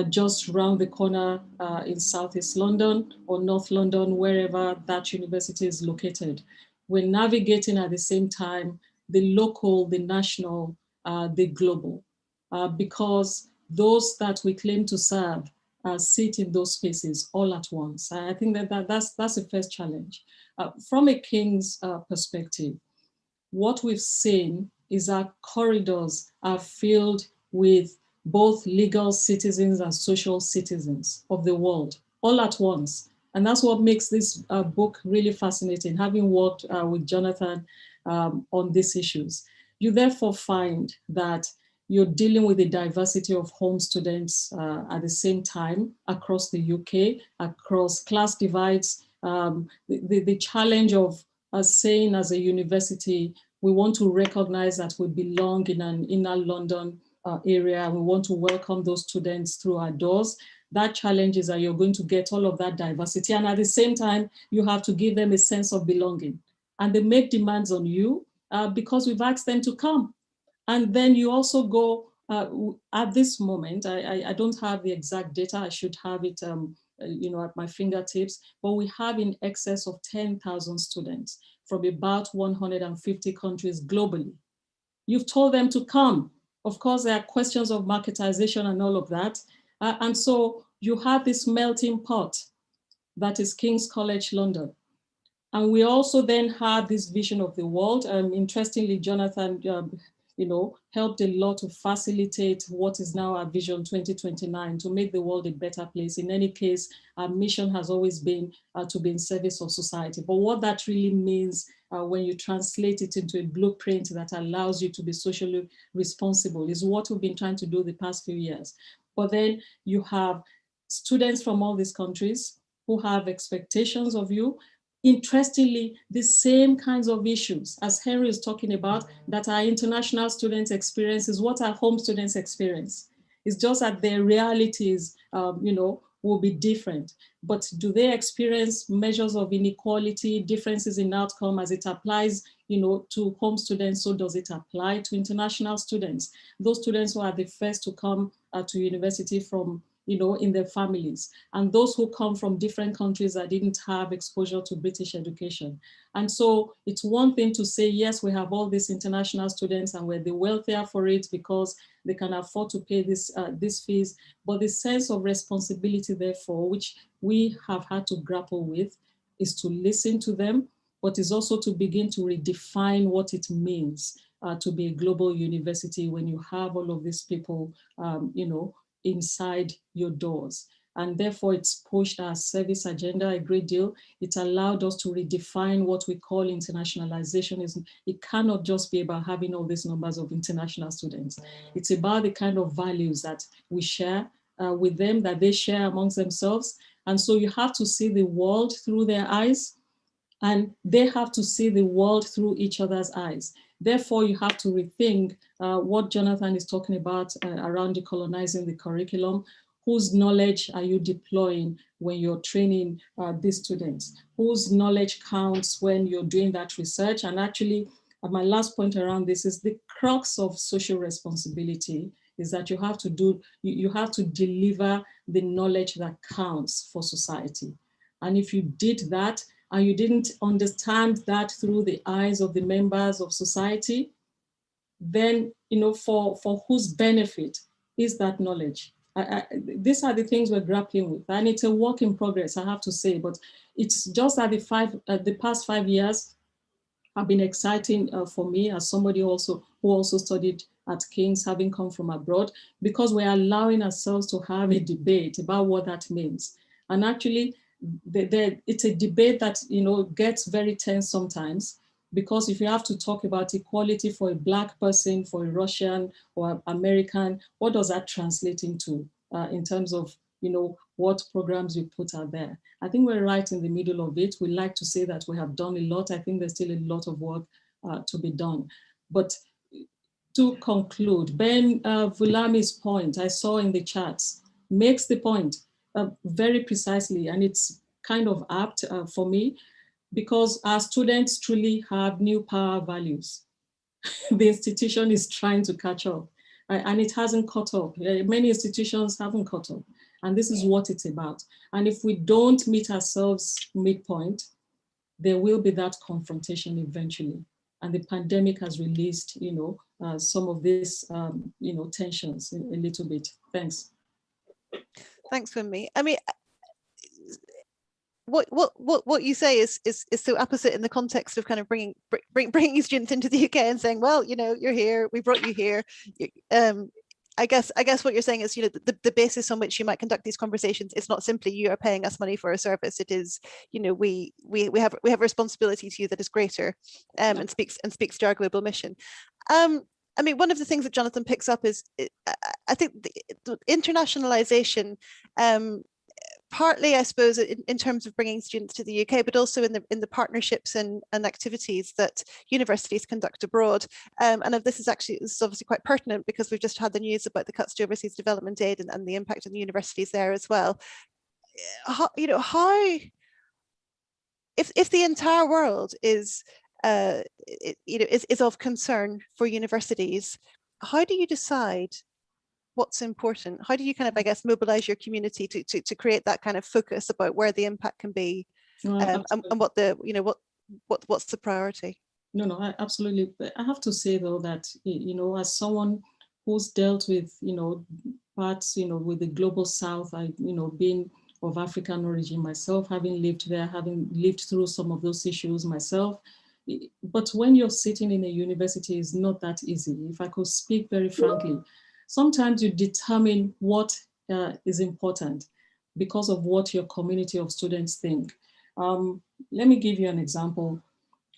just around the corner in Southeast London or North London, wherever that university is located. We're navigating at the same time the local, the national, the global, because those that we claim to serve sit in those spaces all at once. I think that's the first challenge. From a King's perspective, what we've seen is our corridors are filled with both legal citizens and social citizens of the world all at once. And that's what makes this book really fascinating, having worked with Jonathan on these issues. You therefore find that you're dealing with the diversity of home students at the same time across the UK, across class divides, the challenge of saying as a university, we want to recognize that we belong in an inner London area. We want to welcome those students through our doors. That challenge is that you're going to get all of that diversity. And at the same time, you have to give them a sense of belonging. And they make demands on you because we've asked them to come. And then you also go, at this moment, I don't have the exact data. I should have it at my fingertips, but we have in excess of 10,000 students from about 150 countries globally. You've told them to come. Of course, there are questions of marketization and all of that. And so you have this melting pot that is King's College London. And we also then have this vision of the world. Interestingly, Jonathan helped a lot to facilitate what is now our Vision 2029, to make the world a better place. In any case, our mission has always been to be in service of society. But what that really means when you translate it into a blueprint that allows you to be socially responsible is what we've been trying to do the past few years. But then you have students from all these countries who have expectations of you. Interestingly, the same kinds of issues as Henry is talking about that our international students experience is what our home students experience. It's just that their realities, will be different. But do they experience measures of inequality, differences in outcome as it applies, to home students? So does it apply to international students? Those students who are the first to come to university from in their families, and those who come from different countries that didn't have exposure to British education. And so it's one thing to say, yes, we have all these international students and we're the wealthier for it because they can afford to pay these fees, but the sense of responsibility, therefore, which we have had to grapple with, is to listen to them, but is also to begin to redefine what it means to be a global university when you have all of these people, inside your doors. And therefore it's pushed our service agenda a great deal. It allowed us to redefine what we call internationalization. It cannot just be about having all these numbers of international students. It's about the kind of values that we share with them, that they share amongst themselves. And so you have to see the world through their eyes, and they have to see the world through each other's eyes. Therefore, you have to rethink what Jonathan is talking about around decolonizing the curriculum. Whose knowledge are you deploying when you're training these students? Whose knowledge counts when you're doing that research? And actually, my last point around this is the crux of social responsibility is that you have to deliver the knowledge that counts for society. And if you did that, and you didn't understand that through the eyes of the members of society, then, for whose benefit is that knowledge? These are the things we're grappling with, and it's a work in progress, I have to say, but it's just that the past 5 years have been exciting for me as somebody who also studied at King's, having come from abroad, because we're allowing ourselves to have a debate about what that means. And actually, it's a debate that gets very tense sometimes, because if you have to talk about equality for a Black person, for a Russian or American, what does that translate into in terms of what programs you put out there? I think we're right in the middle of it. We like to say that we have done a lot. I think there's still a lot of work to be done. But to conclude, Ben Vulami's point I saw in the chats makes the point very precisely, and it's kind of apt for me, because our students truly have new power values. The institution is trying to catch up, and it hasn't caught up. Many institutions haven't caught up, and this is what it's about. And if we don't meet ourselves midpoint, there will be that confrontation eventually. And the pandemic has released, some of these, tensions a little bit. Thanks. Thanks, Wunmi. I mean, what you say is so opposite in the context of kind of bringing students into the UK and saying, well, you're here, we brought you here. I guess what you're saying is, the basis on which you might conduct these conversations is not simply you are paying us money for a service. It is, we have a responsibility to you that is greater, and speaks to our global mission. I mean, one of the things that Jonathan picks up is, I think, the internationalization. Partly, I suppose, in terms of bringing students to the UK, but also in the partnerships and activities that universities conduct abroad. And this is obviously quite pertinent because we've just had the news about the cuts to overseas development aid and the impact on the universities there as well. If the entire world is of concern for universities, how do you decide what's important? How do you kind of, I guess, mobilize your community to create that kind of focus about where the impact can be, and what what's the priority? No, absolutely. But I have to say though that, as someone who's dealt with, parts, with the global South, being of African origin myself, having lived there, having lived through some of those issues myself. But when you're sitting in a university, it's not that easy. If I could speak very frankly, sometimes you determine what is important because of what your community of students think. Let me give you an example.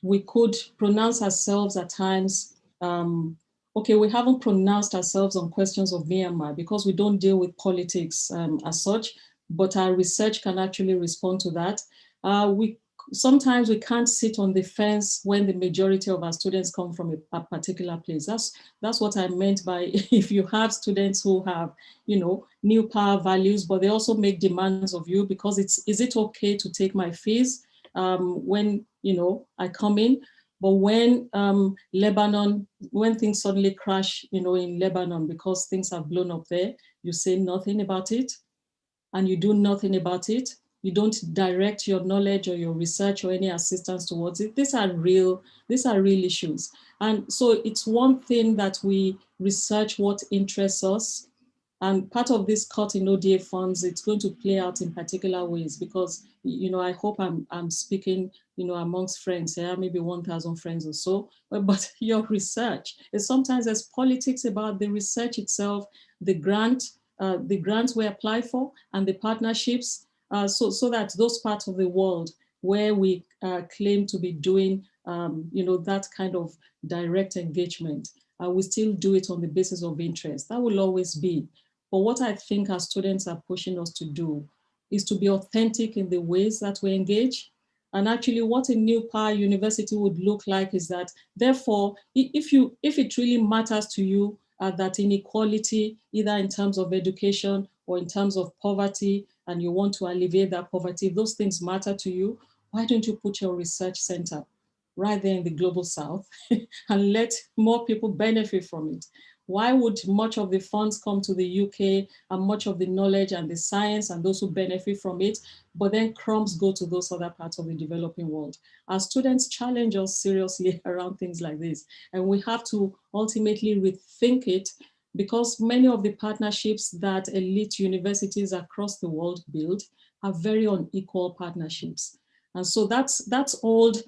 We could pronounce ourselves at times, we haven't pronounced ourselves on questions of Myanmar because we don't deal with politics as such, but our research can actually respond to that. Sometimes we can't sit on the fence when the majority of our students come from a particular place. That's what I meant by, if you have students who have, new power values, but they also make demands of you because is it okay to take my fees when, I come in? But when Lebanon, when things suddenly crash, in Lebanon, because things have blown up there, you say nothing about it and you do nothing about it. You don't direct your knowledge or your research or any assistance towards it. These are real issues. And so it's one thing that we research what interests us. And part of this cut in ODA funds, it's going to play out in particular ways because, I hope I'm speaking, amongst friends, maybe 1,000 friends or so, but your research is sometimes there's politics about the research itself, the grants we apply for and the partnerships, so that those parts of the world where we claim to be doing, that kind of direct engagement, we still do it on the basis of interest. That will always be. But what I think our students are pushing us to do is to be authentic in the ways that we engage. And actually what a New Power University would look like is that, therefore, if it really matters to you that inequality, either in terms of education or in terms of poverty, and you want to alleviate that poverty, if those things matter to you, why don't you put your research center right there in the global South and let more people benefit from it? Why would much of the funds come to the UK and much of the knowledge and the science and those who benefit from it, but then crumbs go to those other parts of the developing world? Our students challenge us seriously around things like this, and we have to ultimately rethink it, because many of the partnerships that elite universities across the world build are very unequal partnerships. And so that's old,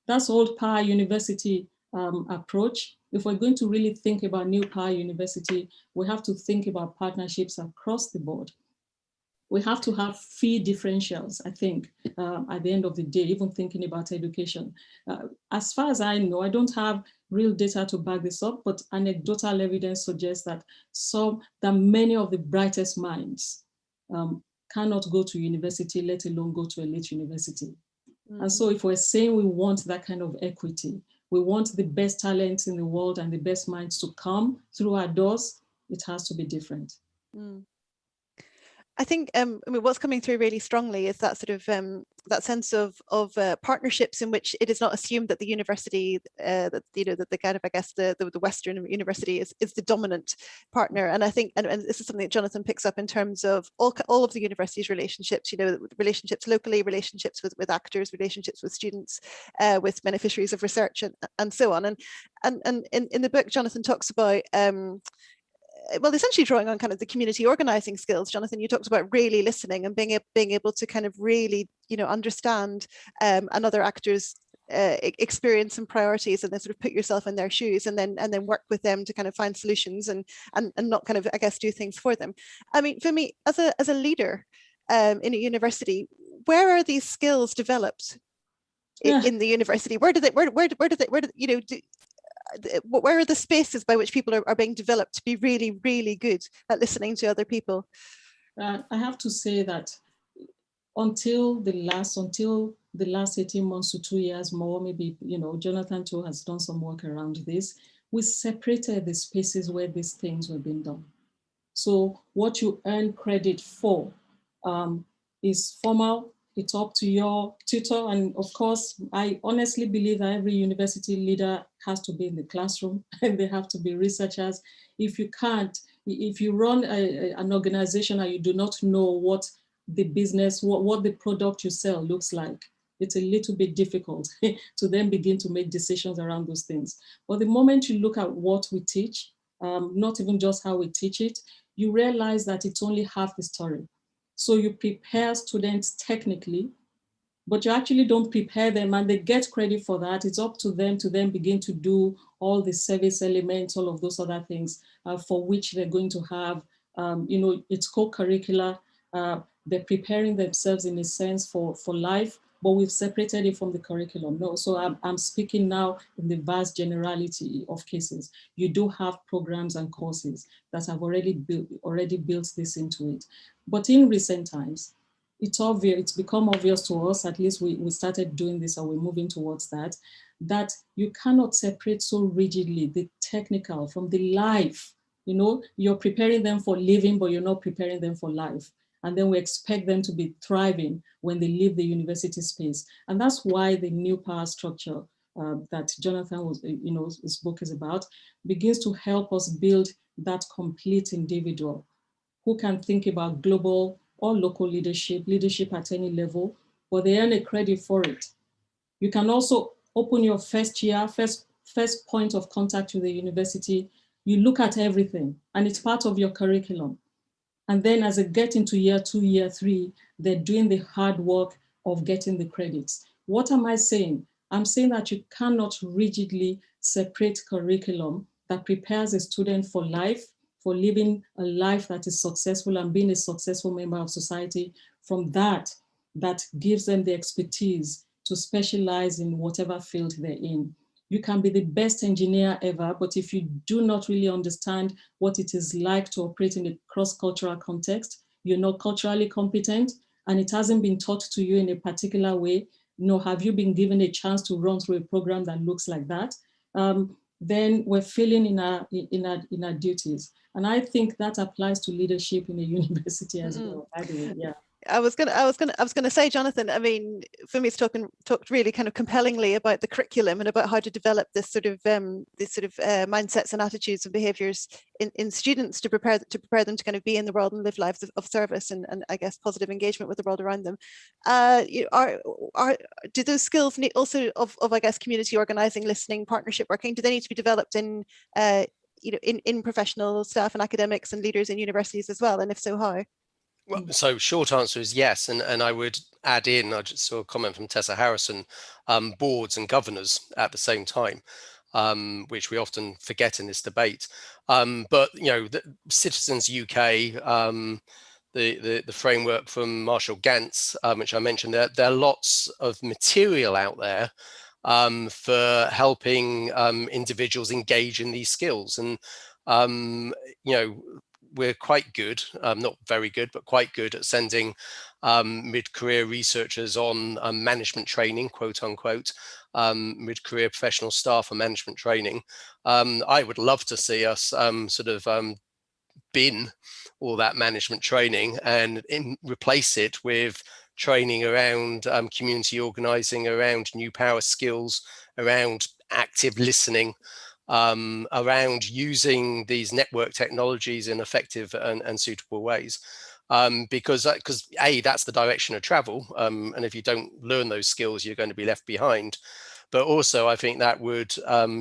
that's old Power University approach. If we're going to really think about New Power University, we have to think about partnerships across the board. We have to have fee differentials, I think, at the end of the day, even thinking about education. As far as I know, I don't have real data to back this up, but anecdotal evidence suggests that many of the brightest minds cannot go to university, let alone go to elite university. Mm-hmm. And so if we're saying we want that kind of equity, we want the best talents in the world and the best minds to come through our doors, it has to be different. Mm. I think I mean, what's coming through really strongly is that sort of that sense of partnerships in which it is not assumed that the university, that that the kind of, I guess, the Western university is the dominant partner. And I think, and this is something that Jonathan picks up in terms of all of the university's relationships. Relationships locally, relationships with actors, relationships with students, with beneficiaries of research, and so on. And in the book, Jonathan talks about well, essentially drawing on kind of the community organizing skills. Jonathan, you talked about really listening and being able to kind of really, understand another actor's experience and priorities, and then sort of put yourself in their shoes, and then work with them to kind of find solutions and not kind of, I guess, do things for them. I mean, for me, as a leader in a university, where are these skills developed in the university? Where are the spaces by which people are being developed to be really, really good at listening to other people? I have to say that until the last 18 months to 2 years more, maybe, Jonathan too has done some work around this, we separated the spaces where these things were being done. So what you earn credit for is formal. It's up to your tutor. And of course, I honestly believe that every university leader has to be in the classroom and they have to be researchers. If you run an organization and you do not know what the business, what the product you sell looks like, it's a little bit difficult to then begin to make decisions around those things. But the moment you look at what we teach, not even just how we teach it, you realize that it's only half the story. So you prepare students technically, but you actually don't prepare them, and they get credit for that. It's up to them to then begin to do all the service elements, all of those other things for which they're going to have, it's co-curricular. They're preparing themselves in a sense for life, but we've separated it from the curriculum. No, so I'm speaking now in the vast generality of cases. You do have programs and courses that have already built this into it. But in recent times, it's become obvious to us, at least we started doing this and we're moving towards that you cannot separate so rigidly the technical from the life. You're preparing them for living, but you're not preparing them for life. And then we expect them to be thriving when they leave the university space. And that's why the new power structure that Jonathan his book is about, begins to help us build that complete individual who can think about global or local leadership at any level, but they earn a credit for it. You can also open your first point of contact with the university. You look at everything and it's part of your curriculum. And then as they get into year 2, year 3, they're doing the hard work of getting the credits. What am I saying? I'm saying that you cannot rigidly separate curriculum that prepares a student for life, for living a life that is successful and being a successful member of society, from that gives them the expertise to specialize in whatever field they're in. You can be the best engineer ever, but if you do not really understand what it is like to operate in a cross-cultural context, you're not culturally competent, and it hasn't been taught to you in a particular way, nor have you been given a chance to run through a program that looks like that, then we're failing in our duties. And I think that applies to leadership in a university as well, by the way, yeah. I was gonna say, Jonathan, I mean, Fumi's talked really kind of compellingly about the curriculum and about how to develop this sort of mindsets and attitudes and behaviors in students to prepare them to kind of be in the world and live lives of service and I guess positive engagement with the world around them. Do those skills need also of I guess community organizing, listening, partnership working? Do they need to be developed in in professional staff and academics and leaders in universities as well? And if so, how? Well, so short answer is yes, and I would add in, I just saw a comment from Tessa Harrison, boards and governors at the same time, which we often forget in this debate. But the Citizens UK, the framework from Marshall Gantz, which I mentioned, there are lots of material out there for helping individuals engage in these skills, and we're quite good, not very good, but quite good at sending mid-career researchers on management training, quote unquote, mid-career professional staff and management training. I would love to see us bin all that management training and replace it with training around community organizing, around new power skills, around active listening, around using these network technologies in effective and suitable ways. Because A, that's the direction of travel. And if you don't learn those skills, you're going to be left behind. But also, I think that would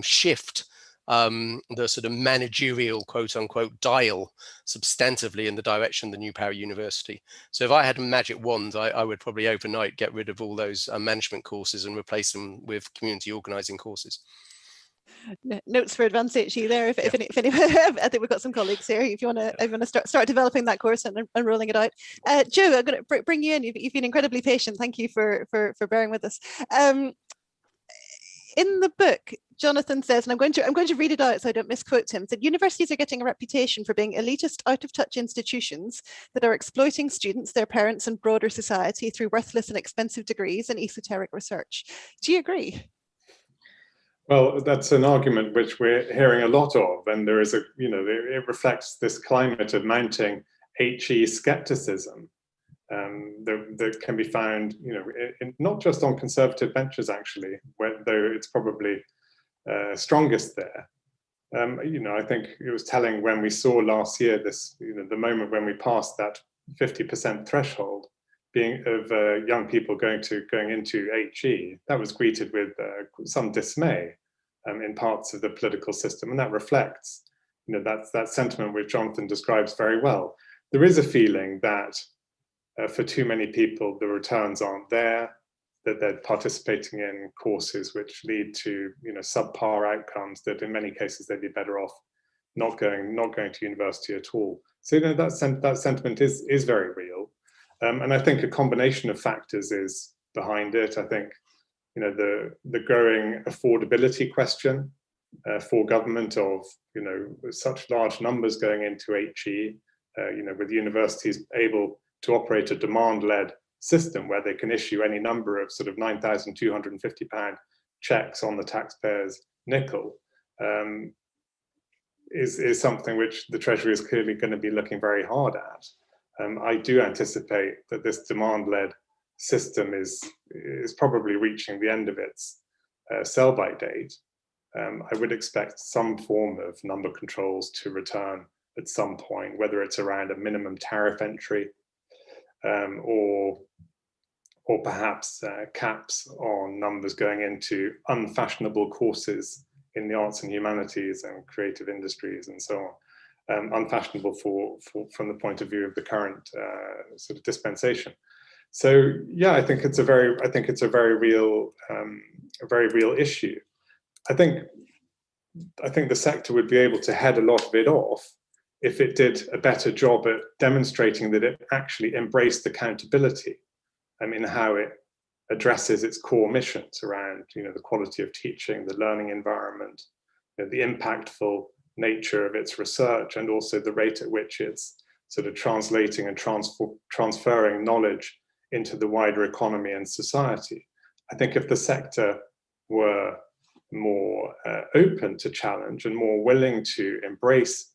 shift the sort of managerial, quote unquote, dial substantively in the direction of the New Power University. So if I had a magic wand, I would probably overnight get rid of all those management courses and replace them with community organizing courses. Notes for advanced HE there. If anyone, I think we've got some colleagues here. If you want to start developing that course and rolling it out, Joe, I'm going to bring you in. You've been incredibly patient. Thank you for bearing with us. In the book, Jonathan says, and I'm going to read it out so I don't misquote him, that universities are getting a reputation for being elitist, out-of-touch institutions that are exploiting students, their parents, and broader society through worthless and expensive degrees and esoteric research. Do you agree? Well, that's an argument which we're hearing a lot of, and there is it reflects this climate of mounting HE skepticism that can be found, not just on conservative benches actually, though it's probably strongest there. I think it was telling when we saw last year this, the moment when we passed that 50% threshold, being of young people going into HE, that was greeted with some dismay in parts of the political system, and that reflects, that sentiment which Jonathan describes very well. There is a feeling that for too many people, the returns aren't there, that they're participating in courses which lead to, subpar outcomes, that in many cases they'd be better off not going to university at all. So that sentiment is very real. And I think a combination of factors is behind it. I think, the growing affordability question for government of, such large numbers going into HE, with universities able to operate a demand-led system where they can issue any number of sort of £9,250 checks on the taxpayer's nickel, is something which the Treasury is clearly going to be looking very hard at. I do anticipate that this demand-led system is probably reaching the end of its sell-by date. I would expect some form of number controls to return at some point, whether it's around a minimum tariff entry or perhaps caps on numbers going into unfashionable courses in the arts and humanities and creative industries and so on, unfashionable from the point of view of the current sort of dispensation. So yeah, I think it's a very real issue. I think the sector would be able to head a lot of it off if it did a better job at demonstrating that it actually embraced accountability. I mean, how it addresses its core missions around, the quality of teaching, the learning environment, the impactful nature of its research, and also the rate at which it's sort of translating and transferring knowledge into the wider economy and society. I think if the sector were more open to challenge and more willing to embrace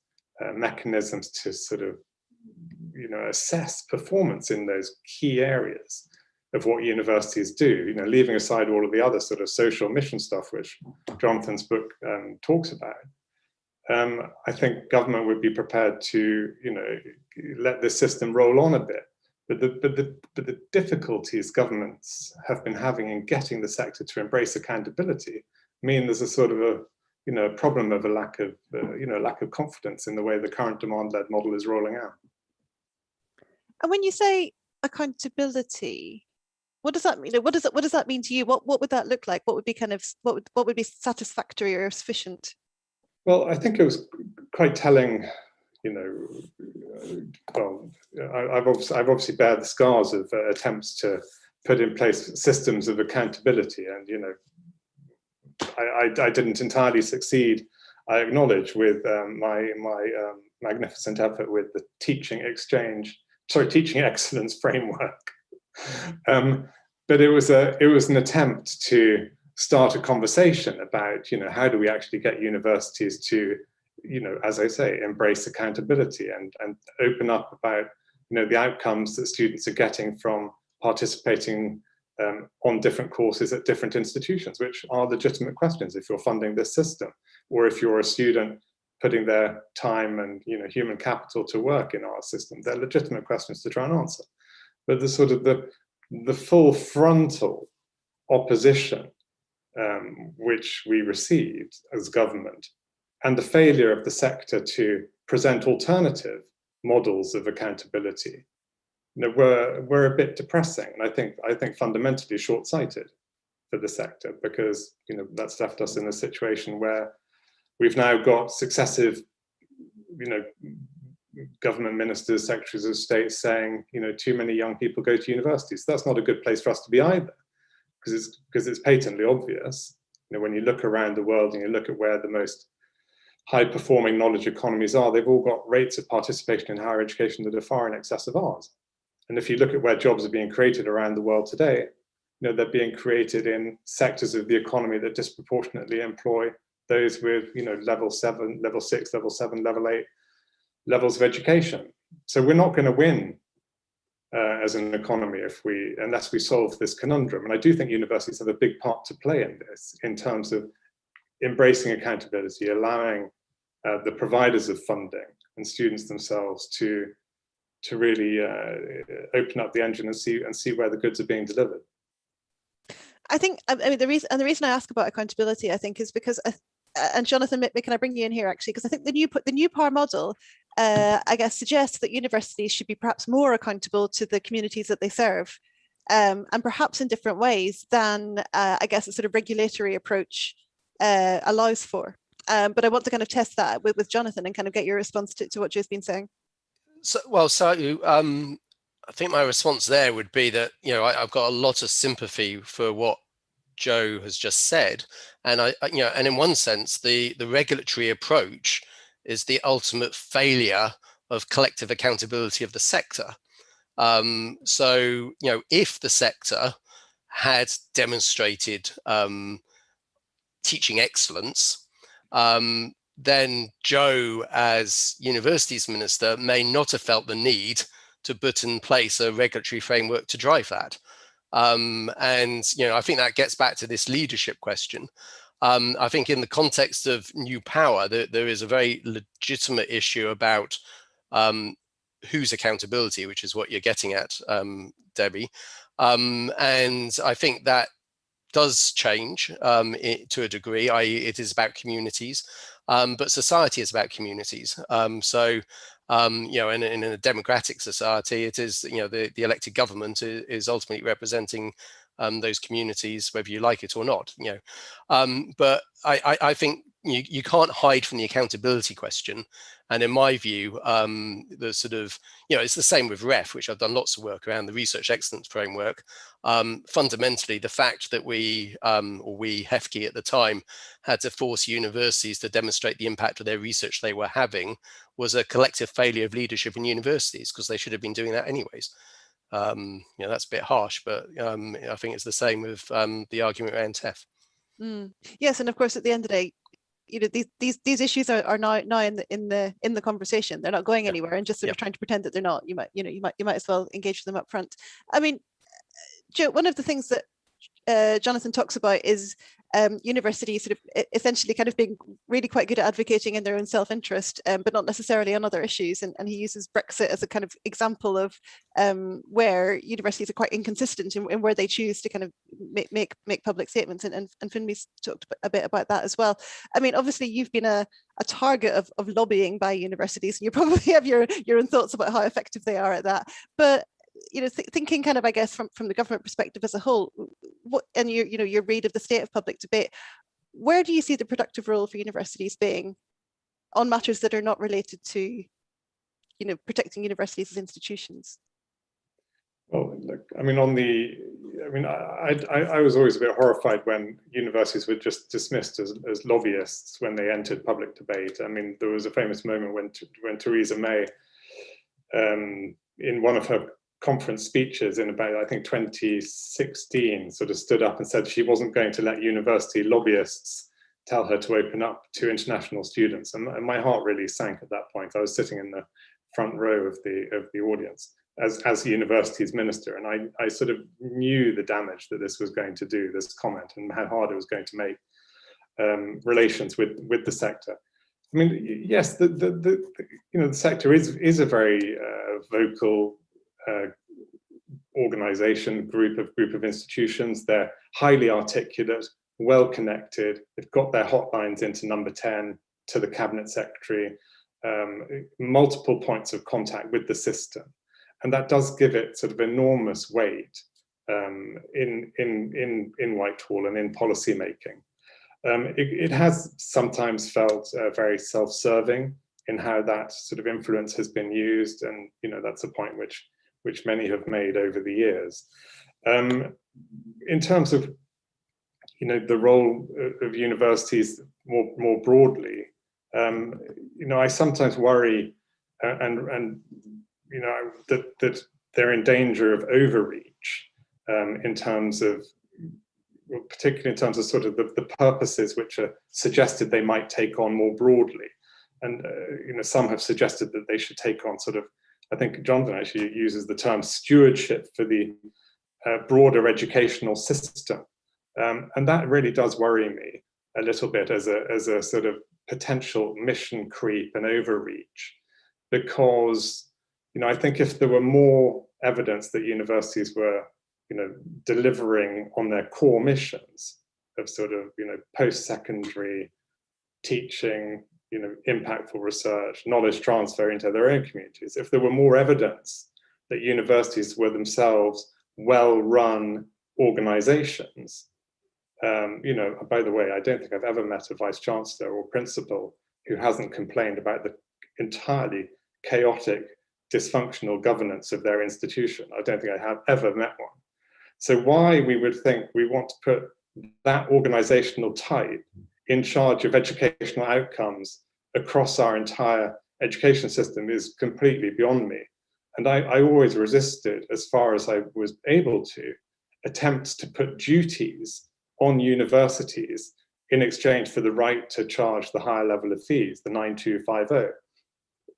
mechanisms to sort of, assess performance in those key areas of what universities do, leaving aside all of the other sort of social mission stuff which Jonathan's book talks about, I think government would be prepared to, let this system roll on a bit. But the difficulties governments have been having in getting the sector to embrace accountability mean there's a sort of a problem of a lack of confidence in the way the current demand-led model is rolling out. And when you say accountability, what does that mean? What does that mean to you? What would that look like? What would be what would be satisfactory or sufficient? Well, I think it was quite telling. Well, I've obviously bear the scars of attempts to put in place systems of accountability, and I didn't entirely succeed, I acknowledge, with my magnificent effort with the teaching excellence framework. But it was an attempt to start a conversation about, how do we actually get universities to, as I say, embrace accountability and open up about, the outcomes that students are getting from participating on different courses at different institutions, which are legitimate questions if you're funding this system, or if you're a student putting their time and human capital to work in our system. They're legitimate questions to try and answer. But the sort of the full frontal opposition which we received as government, and the failure of the sector to present alternative models of accountability, were a bit depressing, and I think fundamentally short-sighted for the sector, because that's left us in a situation where we've now got successive, government ministers, secretaries of state saying, too many young people go to universities. So that's not a good place for us to be either, because it's patently obvious. When you look around the world and you look at where the most high-performing knowledge economies are, they've all got rates of participation in higher education that are far in excess of ours. And if you look at where jobs are being created around the world today, they're being created in sectors of the economy that disproportionately employ those with, level 7, level 6, level 7, level 8 levels of education. So we're not going to win as an economy unless we solve this conundrum. And I do think universities have a big part to play in this, in terms of embracing accountability, allowing the providers of funding and students themselves to really open up the engine and see where the goods are being delivered. I think, the reason I ask about accountability, I think, is because, and Jonathan, can I bring you in here actually? Because I think the new PAR model, I guess, suggests that universities should be perhaps more accountable to the communities that they serve, and perhaps in different ways than, I guess, a sort of regulatory approach allows for. But I want to kind of test that with Jonathan and kind of get your response to what Joe's been saying. So, I think my response there would be that, I've got a lot of sympathy for what Joe has just said. And and in one sense, the regulatory approach is the ultimate failure of collective accountability of the sector. So, if the sector had demonstrated teaching excellence, then Joe, as universities minister, may not have felt the need to put in place a regulatory framework to drive that. And, I think that gets back to this leadership question. I think in the context of new power, there is a very legitimate issue about whose accountability, which is what you're getting at, Debbie. And I think that does change to a degree, i.e. it is about communities, but society is about communities. So, in a democratic society, it is, the elected government is ultimately representing those communities, whether you like it or not. But I think you can't hide from the accountability question. And in my view, the sort of, it's the same with REF, which I've done lots of work around, the Research Excellence Framework. Fundamentally, the fact that we, HEFCE at the time, had to force universities to demonstrate the impact of their research they were having was a collective failure of leadership in universities, because they should have been doing that anyways. That's a bit harsh, but I think it's the same with the argument around TEF. Yes, and of course, at the end of the day, these issues are now in the conversation. They're not going anywhere, and just sort of trying to pretend that they're not. You might as well engage with them up front. I mean, Joe, one of the things that Jonathan talks about is universities sort of essentially kind of being really quite good at advocating in their own self-interest, but not necessarily on other issues. And he uses Brexit as a kind of example of where universities are quite inconsistent in where they choose to kind of make public statements. And Finmi's talked a bit about that as well. I mean, obviously, you've been a target of lobbying by universities, and you probably have your own thoughts about how effective they are at that. But thinking kind of, I guess, from the government perspective as a whole, and your read of the state of public debate, where do you see the productive role for universities being on matters that are not related to, protecting universities as institutions? Well, look, I mean, I was always a bit horrified when universities were just dismissed as lobbyists when they entered public debate. I mean, there was a famous moment when Theresa May, in one of her conference speeches in about, I think, 2016, sort of stood up and said she wasn't going to let university lobbyists tell her to open up to international students. And my heart really sank at that point. I was sitting in the front row of the audience as the university's minister, and I sort of knew the damage that this was going to do, this comment, and how hard it was going to make relations with the sector. I mean, yes, the sector is a very vocal organization, group of institutions. They're highly articulate, well connected. They've got their hotlines into number 10 to the cabinet secretary, multiple points of contact with the system, and that does give it sort of enormous weight in Whitehall and in policy making. It has sometimes felt very self-serving in how that sort of influence has been used, and that's a point which many have made over the years. In terms of the role of universities more broadly, I sometimes worry, and that they're in danger of overreach in terms of, particularly in terms of sort of the purposes which are suggested they might take on more broadly. And some have suggested that they should take on sort of, I think Jonathan actually uses the term stewardship for the broader educational system. And that really does worry me a little bit as a sort of potential mission creep and overreach, because I think if there were more evidence that universities were delivering on their core missions of sort of post-secondary teaching, impactful research, knowledge transfer into their own communities, if there were more evidence that universities were themselves well-run organizations. By the way, I don't think I've ever met a vice chancellor or principal who hasn't complained about the entirely chaotic, dysfunctional governance of their institution. I don't think I have ever met one. So why we would think we want to put that organizational type in charge of educational outcomes across our entire education system is completely beyond me. And I always resisted, as far as I was able to, attempts to put duties on universities in exchange for the right to charge the higher level of fees, the 9250,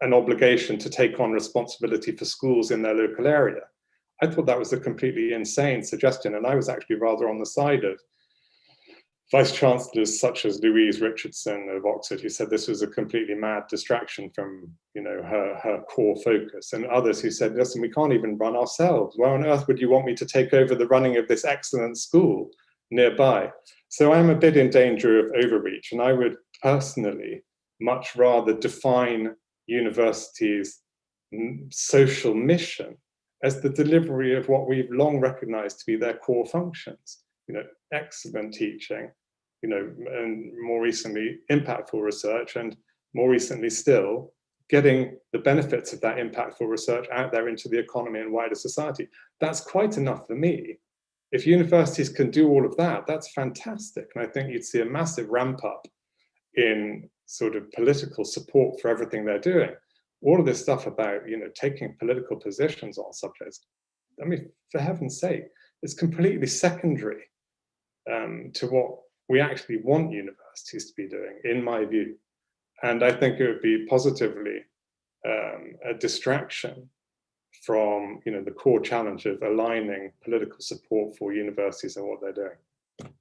an obligation to take on responsibility for schools in their local area. I thought that was a completely insane suggestion, and I was actually rather on the side of vice chancellors such as Louise Richardson of Oxford, who said this was a completely mad distraction from her core focus, and others who said, listen, we can't even run ourselves. Why on earth would you want me to take over the running of this excellent school nearby? So I'm a bit in danger of overreach, and I would personally much rather define universities' social mission as the delivery of what we've long recognized to be their core functions. Excellent teaching, and more recently, impactful research, and more recently still, getting the benefits of that impactful research out there into the economy and wider society. That's quite enough for me. If universities can do all of that, that's fantastic. And I think you'd see a massive ramp up in sort of political support for everything they're doing. All of this stuff about, taking political positions on subjects, I mean, for heaven's sake, it's completely secondary to what we actually want universities to be doing, in my view. And I think it would be positively a distraction from, the core challenge of aligning political support for universities and what they're doing.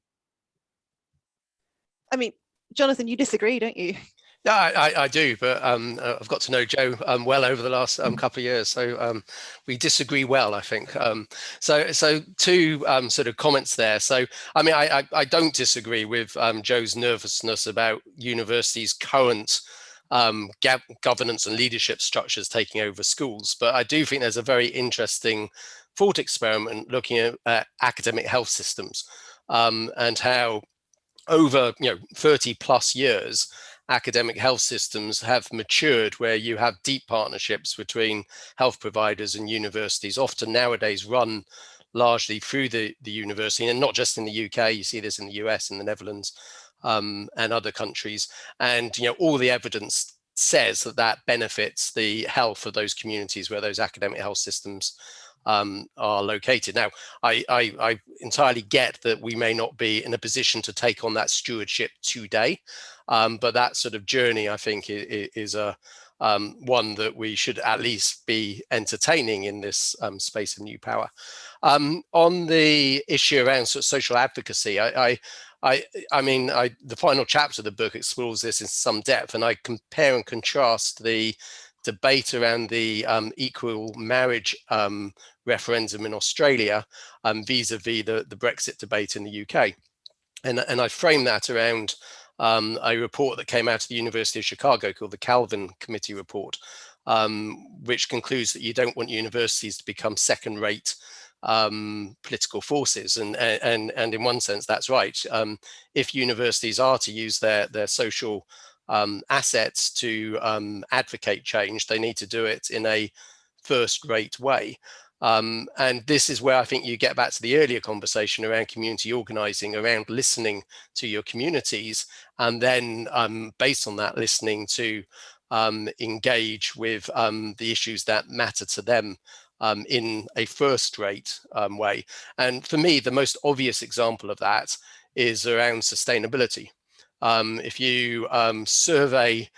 I mean, Jonathan, you disagree, don't you? Yeah, I do, but I've got to know Joe well over the last couple of years, so we disagree well, I think. So two sort of comments there. So, I mean, I don't disagree with Joe's nervousness about universities' current governance and leadership structures taking over schools, but I do think there's a very interesting thought experiment looking at academic health systems and how over 30 plus years, academic health systems have matured where you have deep partnerships between health providers and universities, often nowadays run largely through the university, and not just in the UK. You see this in the US, in the Netherlands, and other countries. And all the evidence says that benefits the health of those communities where those academic health systems are located. Now, I entirely get that we may not be in a position to take on that stewardship today, but that sort of journey, I think, is a one that we should at least be entertaining in this space of new power. On the issue around sort of social advocacy, the final chapter of the book explores this in some depth, and I compare and contrast the debate around the equal marriage referendum in Australia vis-a-vis the Brexit debate in the UK. And I frame that around a report that came out of the University of Chicago called the Calvin Committee Report, which concludes that you don't want universities to become second-rate political forces. And in one sense, that's right. If universities are to use their social assets to advocate change, they need to do it in a first-rate way. And this is where I think you get back to the earlier conversation around community organizing, around listening to your communities, and then based on that listening to engage with the issues that matter to them in a first-rate way. And for me, the most obvious example of that is around sustainability. If you survey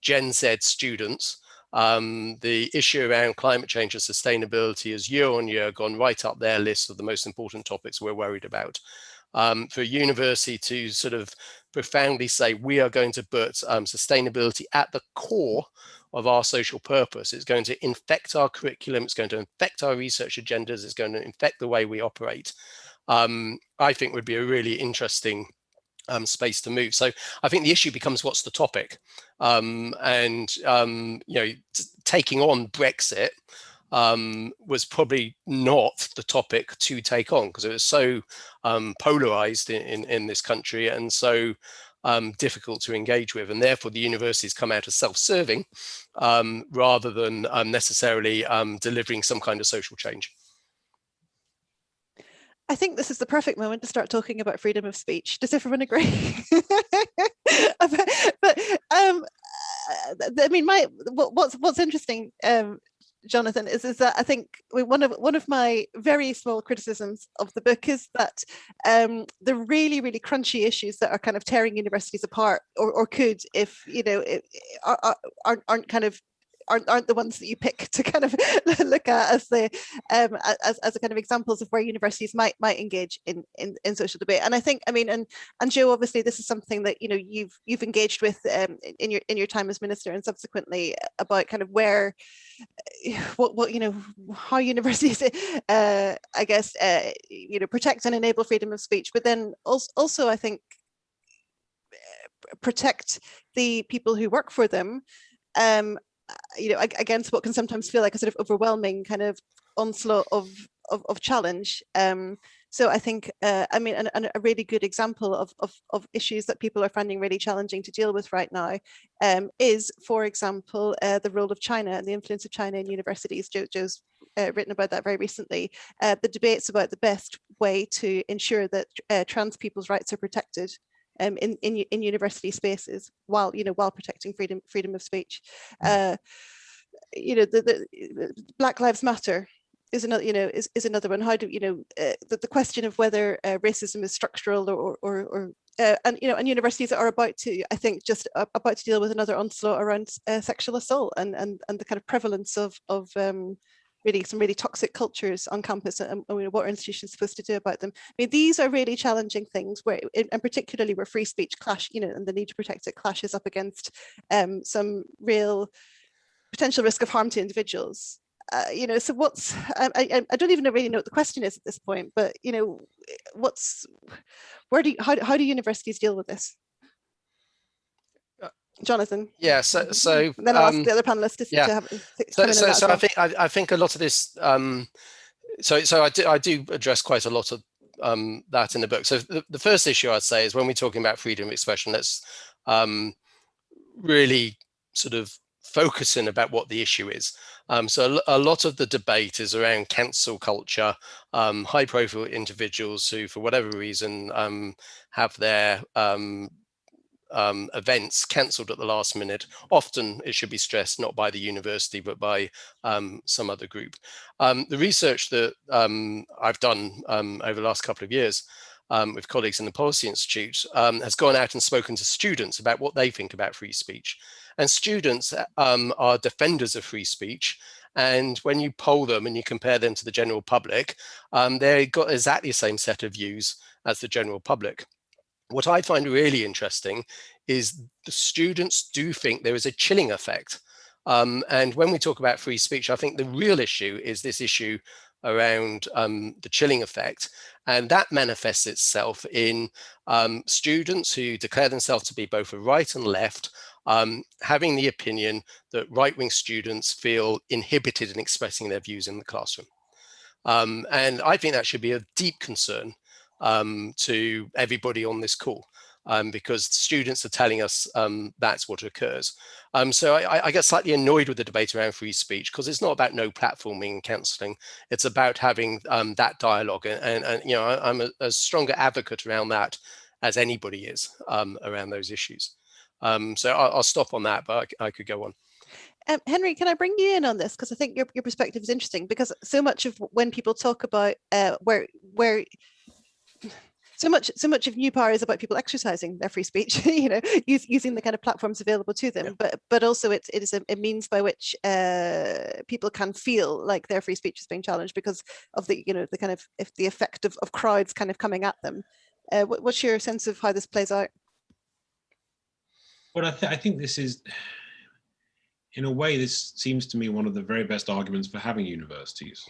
Gen Z students, the issue around climate change and sustainability has year on year gone right up their list of the most important topics we're worried about. For a university to sort of profoundly say, we are going to put sustainability at the core of our social purpose, it's going to infect our curriculum, it's going to infect our research agendas, it's going to infect the way we operate, I think would be a really interesting space to move. So I think the issue becomes, what's the topic? Taking on Brexit was probably not the topic to take on, because it was so polarized in this country and so difficult to engage with, and therefore the universities come out as self-serving rather than necessarily delivering some kind of social change. I think this is the perfect moment to start talking about freedom of speech. Does everyone agree? But I mean, what's interesting, Jonathan, is that I think one of my very small criticisms of the book is that the really, really crunchy issues that are kind of tearing universities apart, or could, if aren't the ones that you pick to kind of look at as the as a kind of examples of where universities might engage in social debate. And I think, I mean, and Joe, obviously this is something that you've engaged with in your time as minister, and subsequently about kind of where what how universities I guess protect and enable freedom of speech, but then also I think protect the people who work for them against what can sometimes feel like a sort of overwhelming kind of onslaught of challenge. So I think, I mean, a really good example of issues that people are finding really challenging to deal with right now is, for example, the role of China and the influence of China in universities. Joe's written about that very recently. The debates about the best way to ensure that trans people's rights are protected in university spaces while protecting freedom of speech. The Black Lives Matter is another is another one. How do the question of whether racism is structural or and universities are about to, I think, just about to deal with another onslaught around sexual assault and the kind of prevalence of really some really toxic cultures on campus, and what are institutions supposed to do about them. I mean, these are really challenging things where, and particularly where free speech and the need to protect it clashes up against some real potential risk of harm to individuals. So what's, I don't even really know what the question is at this point, but how do universities deal with this? Jonathan. Yeah. So and then I'll ask the other panelists to have. I think a lot of this. I do address quite a lot of that in the book. So the first issue I'd say is, when we're talking about freedom of expression, let's really sort of focus in about what the issue is. So a lot of the debate is around cancel culture, high profile individuals who, for whatever reason, have their events cancelled at the last minute. Often, it should be stressed, not by the university, but by some other group. The research that I've done over the last couple of years with colleagues in the Policy Institute has gone out and spoken to students about what they think about free speech. And students are defenders of free speech. And when you poll them and you compare them to the general public, they've got exactly the same set of views as the general public. What I find really interesting is the students do think there is a chilling effect. And when we talk about free speech, I think the real issue is this issue around the chilling effect. And that manifests itself in students who declare themselves to be both a right and left, having the opinion that right-wing students feel inhibited in expressing their views in the classroom. And I think that should be a deep concern to everybody on this call, because students are telling us that's what occurs. So I get slightly annoyed with the debate around free speech, because it's not about no platforming and cancelling. It's about having that dialogue. And you know, I'm a stronger advocate around that as anybody is around those issues. So I'll stop on that, but I could go on. Henry, can I bring you in on this? Because I think your perspective is interesting, because so much of when people talk about so much of New Power is about people exercising their free speech, you know, using the kind of platforms available to them. Yeah. But also it is a means by which people can feel like their free speech is being challenged because of the, you know, the kind of the effect of crowds kind of coming at them. What's your sense of how this plays out? Well, I think this is, in a way, this seems to me one of the very best arguments for having universities,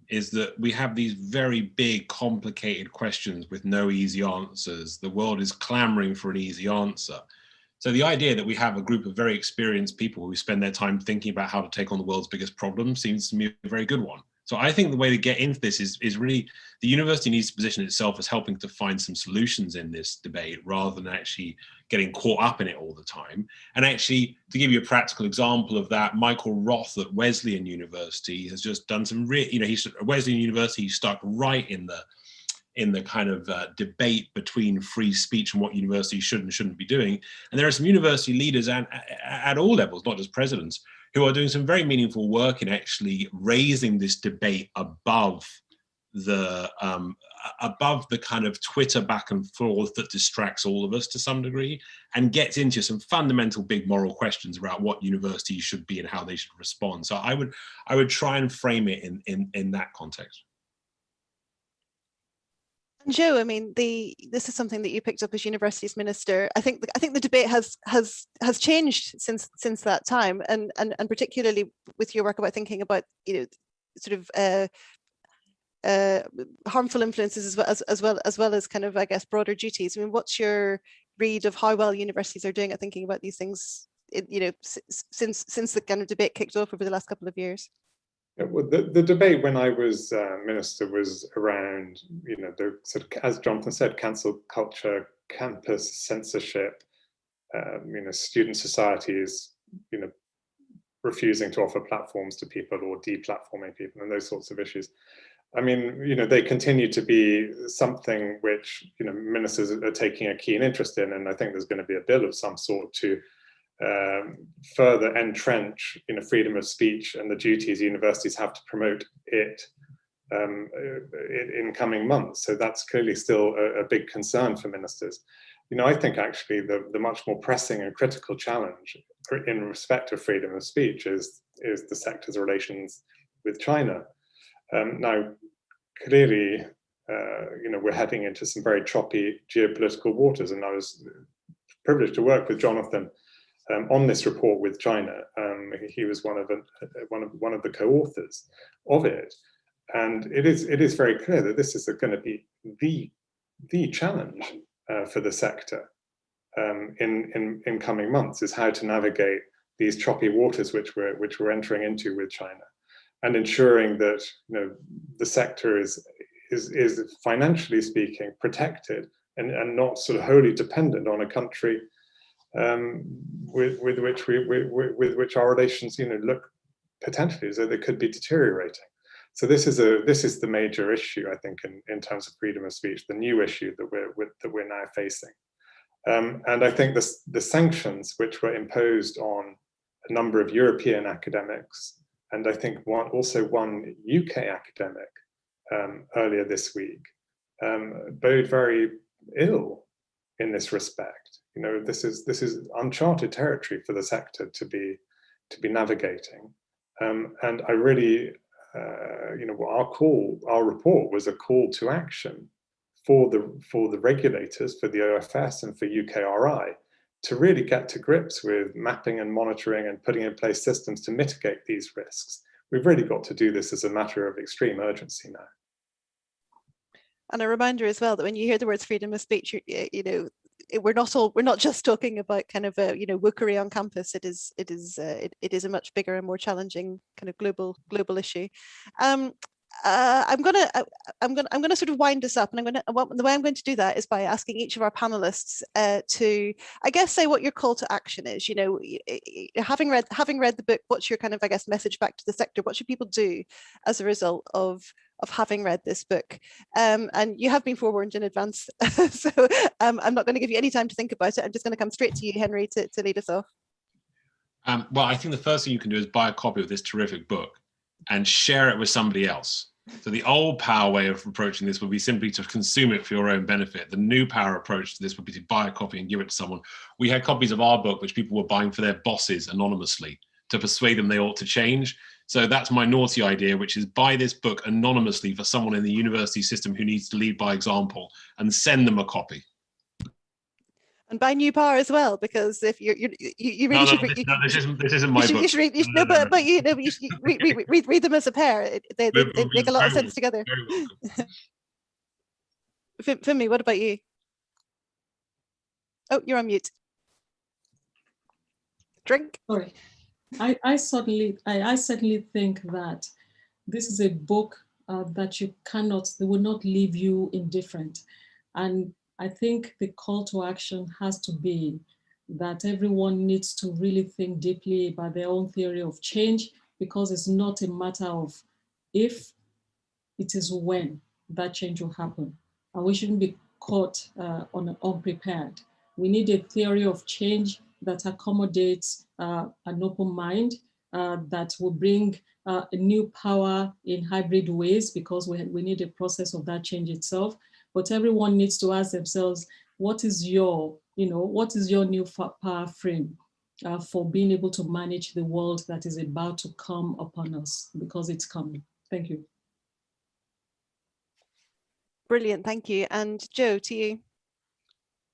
is that we have these very big, complicated questions with no easy answers. The world is clamoring for an easy answer. So the idea that we have a group of very experienced people who spend their time thinking about how to take on the world's biggest problem seems to me a very good one. So I think the way to get into this is really, the university needs to position itself as helping to find some solutions in this debate rather than actually getting caught up in it all the time. And actually, to give you a practical example of that, Michael Roth at Wesleyan University has just done some he's at Wesleyan University, he's stuck right in the kind of debate between free speech and what universities should and shouldn't be doing. And there are some university leaders at all levels, not just presidents, who are doing some very meaningful work in actually raising this debate above the kind of Twitter back and forth that distracts all of us to some degree, and gets into some fundamental big moral questions about what universities should be and how they should respond. So I would try and frame it in that context. Joe, I mean, this is something that you picked up as universities minister. I think the debate has changed since that time, and particularly with your work about thinking about, you know, sort of harmful influences as well as kind of, I guess, broader duties. I mean, what's your read of how well universities are doing at thinking about these things, you know, since the kind of debate kicked off over the last couple of years? Well, the debate when I was minister was around, you know, the sort of, as Jonathan said, cancel culture, campus censorship, you know, student societies, you know, refusing to offer platforms to people or deplatforming people and those sorts of issues. I mean, you know, they continue to be something which, you know, ministers are taking a keen interest in, and I think there's going to be a bill of some sort to further entrench, you know, freedom of speech and the duties universities have to promote it in coming months. So that's clearly still a big concern for ministers. You know, I think actually the much more pressing and critical challenge in respect of freedom of speech is the sector's relations with China. Now, clearly, you know, we're heading into some very choppy geopolitical waters, and I was privileged to work with Jonathan on this report with China. He was one of the co-authors of it, and it is very clear that this is going to be the challenge for the sector in coming months, is how to navigate these choppy waters which we're entering into with China, and ensuring that, you know, the sector is financially speaking protected and not sort of wholly dependent on a country with which our relations, you know, look potentially as though they could be deteriorating. So this is the major issue, I think, in terms of freedom of speech, the new issue that we're now facing. And I think the sanctions which were imposed on a number of European academics, and I think also one UK academic earlier this week, bode very ill in this respect. You know, this is uncharted territory for the sector to be navigating. And I really, you know, our report was a call to action for the regulators, for the OFS and for UKRI, to really get to grips with mapping and monitoring and putting in place systems to mitigate these risks. We've really got to do this as a matter of extreme urgency now. And a reminder as well that when you hear the words freedom of speech, you know, we're not just talking about kind of a, you know, wookery on campus. It is a much bigger and more challenging kind of global issue. I'm gonna sort of wind us up, and the way I'm going to do that is by asking each of our panelists to, I guess, say what your call to action is. You know, having read the book, what's your kind of, I guess, message back to the sector? What should people do as a result of having read this book? And you have been forewarned in advance, so I'm not going to give you any time to think about it. I'm just going to come straight to you, Henry, to lead us off. Well, I think the first thing you can do is buy a copy of this terrific book and share it with somebody else. So the old power way of approaching this would be simply to consume it for your own benefit. The new power approach to this would be to buy a copy and give it to someone. We had copies of our book, which people were buying for their bosses anonymously to persuade them they ought to change. So that's my naughty idea, which is buy this book anonymously for someone in the university system who needs to lead by example, and send them a copy. And buy New Power as well, because if you really should read. This isn't my book. But you know, you should read them as a pair. They make a lot of sense together. Fumi, what about you? Oh, you're on mute. Drink. Sorry, I certainly think that this is a book that will not leave you indifferent, and I think the call to action has to be that everyone needs to really think deeply about their own theory of change, because it's not a matter of if, it is when that change will happen. And we shouldn't be caught unprepared. We need a theory of change that accommodates an open mind, that will bring a new power in hybrid ways, because we need a process of that change itself. But everyone needs to ask themselves, what is your new power frame for being able to manage the world that is about to come upon us, because it's coming. Thank you. Brilliant, thank you. And Joe, to you.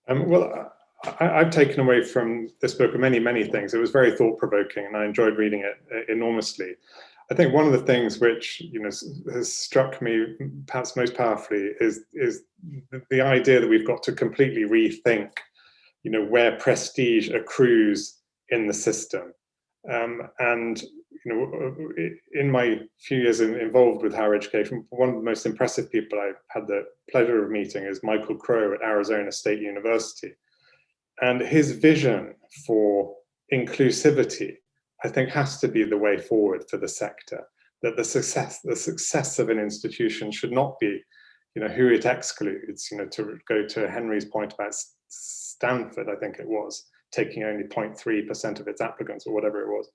Well, I've taken away from this book many, many things. It was very thought-provoking, and I enjoyed reading it enormously. I think one of the things which, you know, has struck me perhaps most powerfully is the idea that we've got to completely rethink, you know, where prestige accrues in the system. And you know, in my few years involved with higher education, one of the most impressive people I've had the pleasure of meeting is Michael Crow at Arizona State University, and his vision for inclusivity, I think, has to be the way forward for the sector. That the success of an institution should not be, you know, who it excludes. You know, to go to Henry's point about Stanford, I think it was, taking only 0.3% of its applicants or whatever it was,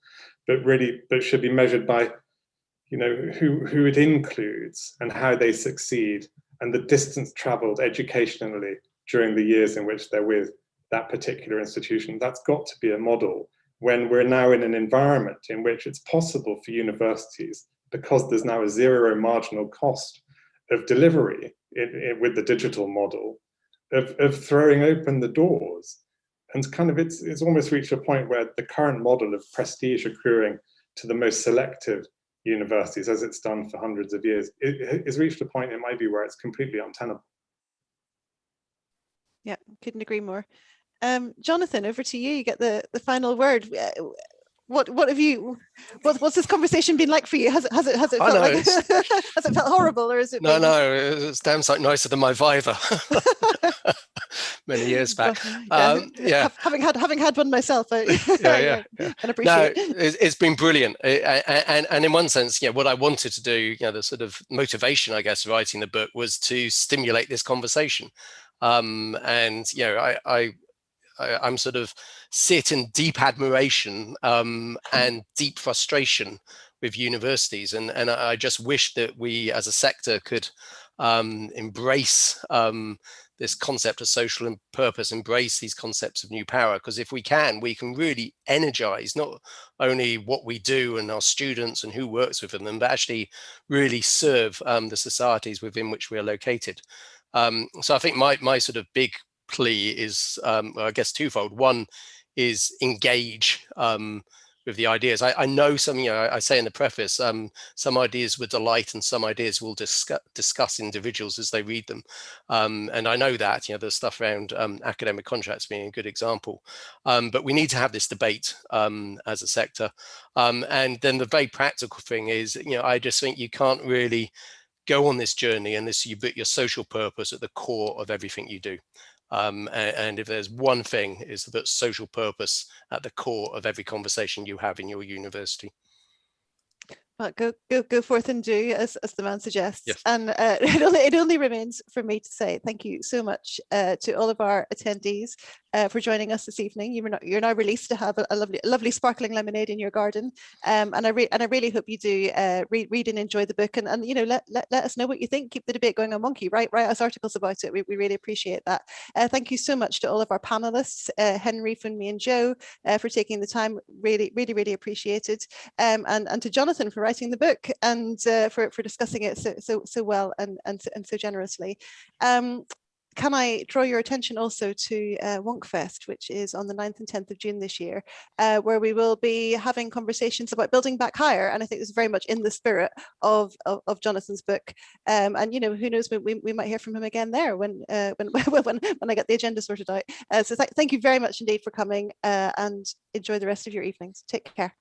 but should be measured by, you know, who it includes and how they succeed, and the distance traveled educationally during the years in which they're with that particular institution. That's got to be a model when we're now in an environment in which it's possible for universities, because there's now a zero marginal cost of delivery with the digital model, of throwing open the doors. And kind of it's almost reached a point where the current model of prestige accruing to the most selective universities, as it's done for hundreds of years, it has reached a point, it might be, where it's completely untenable. Yeah, couldn't agree more. Jonathan, over to you. You get the final word. What have you? What's this conversation been like for you? Has it felt like, has it felt horrible, or is it? No, it's damn sight nicer than my Viva many years back. Yeah. Having had one myself, I can appreciate. No, it's been brilliant, and in one sense, what I wanted to do, you know, the sort of motivation, I guess, writing the book was to stimulate this conversation, and you know, I'm sort of sit in deep admiration and deep frustration with universities, and I just wish that we as a sector could embrace this concept of social purpose, embrace these concepts of new power, because if we can really energize not only what we do and our students and who works within them, but actually really serve the societies within which we are located. So I think my sort of big plea is, well, I guess twofold. One is engage with the ideas. I know some, I say in the preface, some ideas will delight and some ideas will discuss individuals as they read them. And I know that, there's stuff around academic contracts being a good example. But we need to have this debate as a sector. And then the very practical thing is, I just think you can't really go on this journey unless you put your social purpose at the core of everything you do. And if there's one thing, is that social purpose at the core of every conversation you have in your university. Well, go forth and do as the man suggests. Yes. And it only remains for me to say thank you so much to all of our attendees for joining us this evening. You're now released to have a lovely sparkling lemonade in your garden, and I really hope you do read and enjoy the book, and let us know what you think. Keep the debate going on Wonkhe. Write us articles about it. We really appreciate that. Thank you so much to all of our panelists, Henry, Funmi, and Joe, for taking the time. Really appreciated, and to Jonathan for writing the book and for discussing it so well and so generously. Can I draw your attention also to WonkFest, which is on the 9th and 10th of June this year, where we will be having conversations about building back higher. And I think this is very much in the spirit of Jonathan's book. And who knows, we might hear from him again there when I get the agenda sorted out. So thank you very much indeed for coming, and enjoy the rest of your evenings. Take care.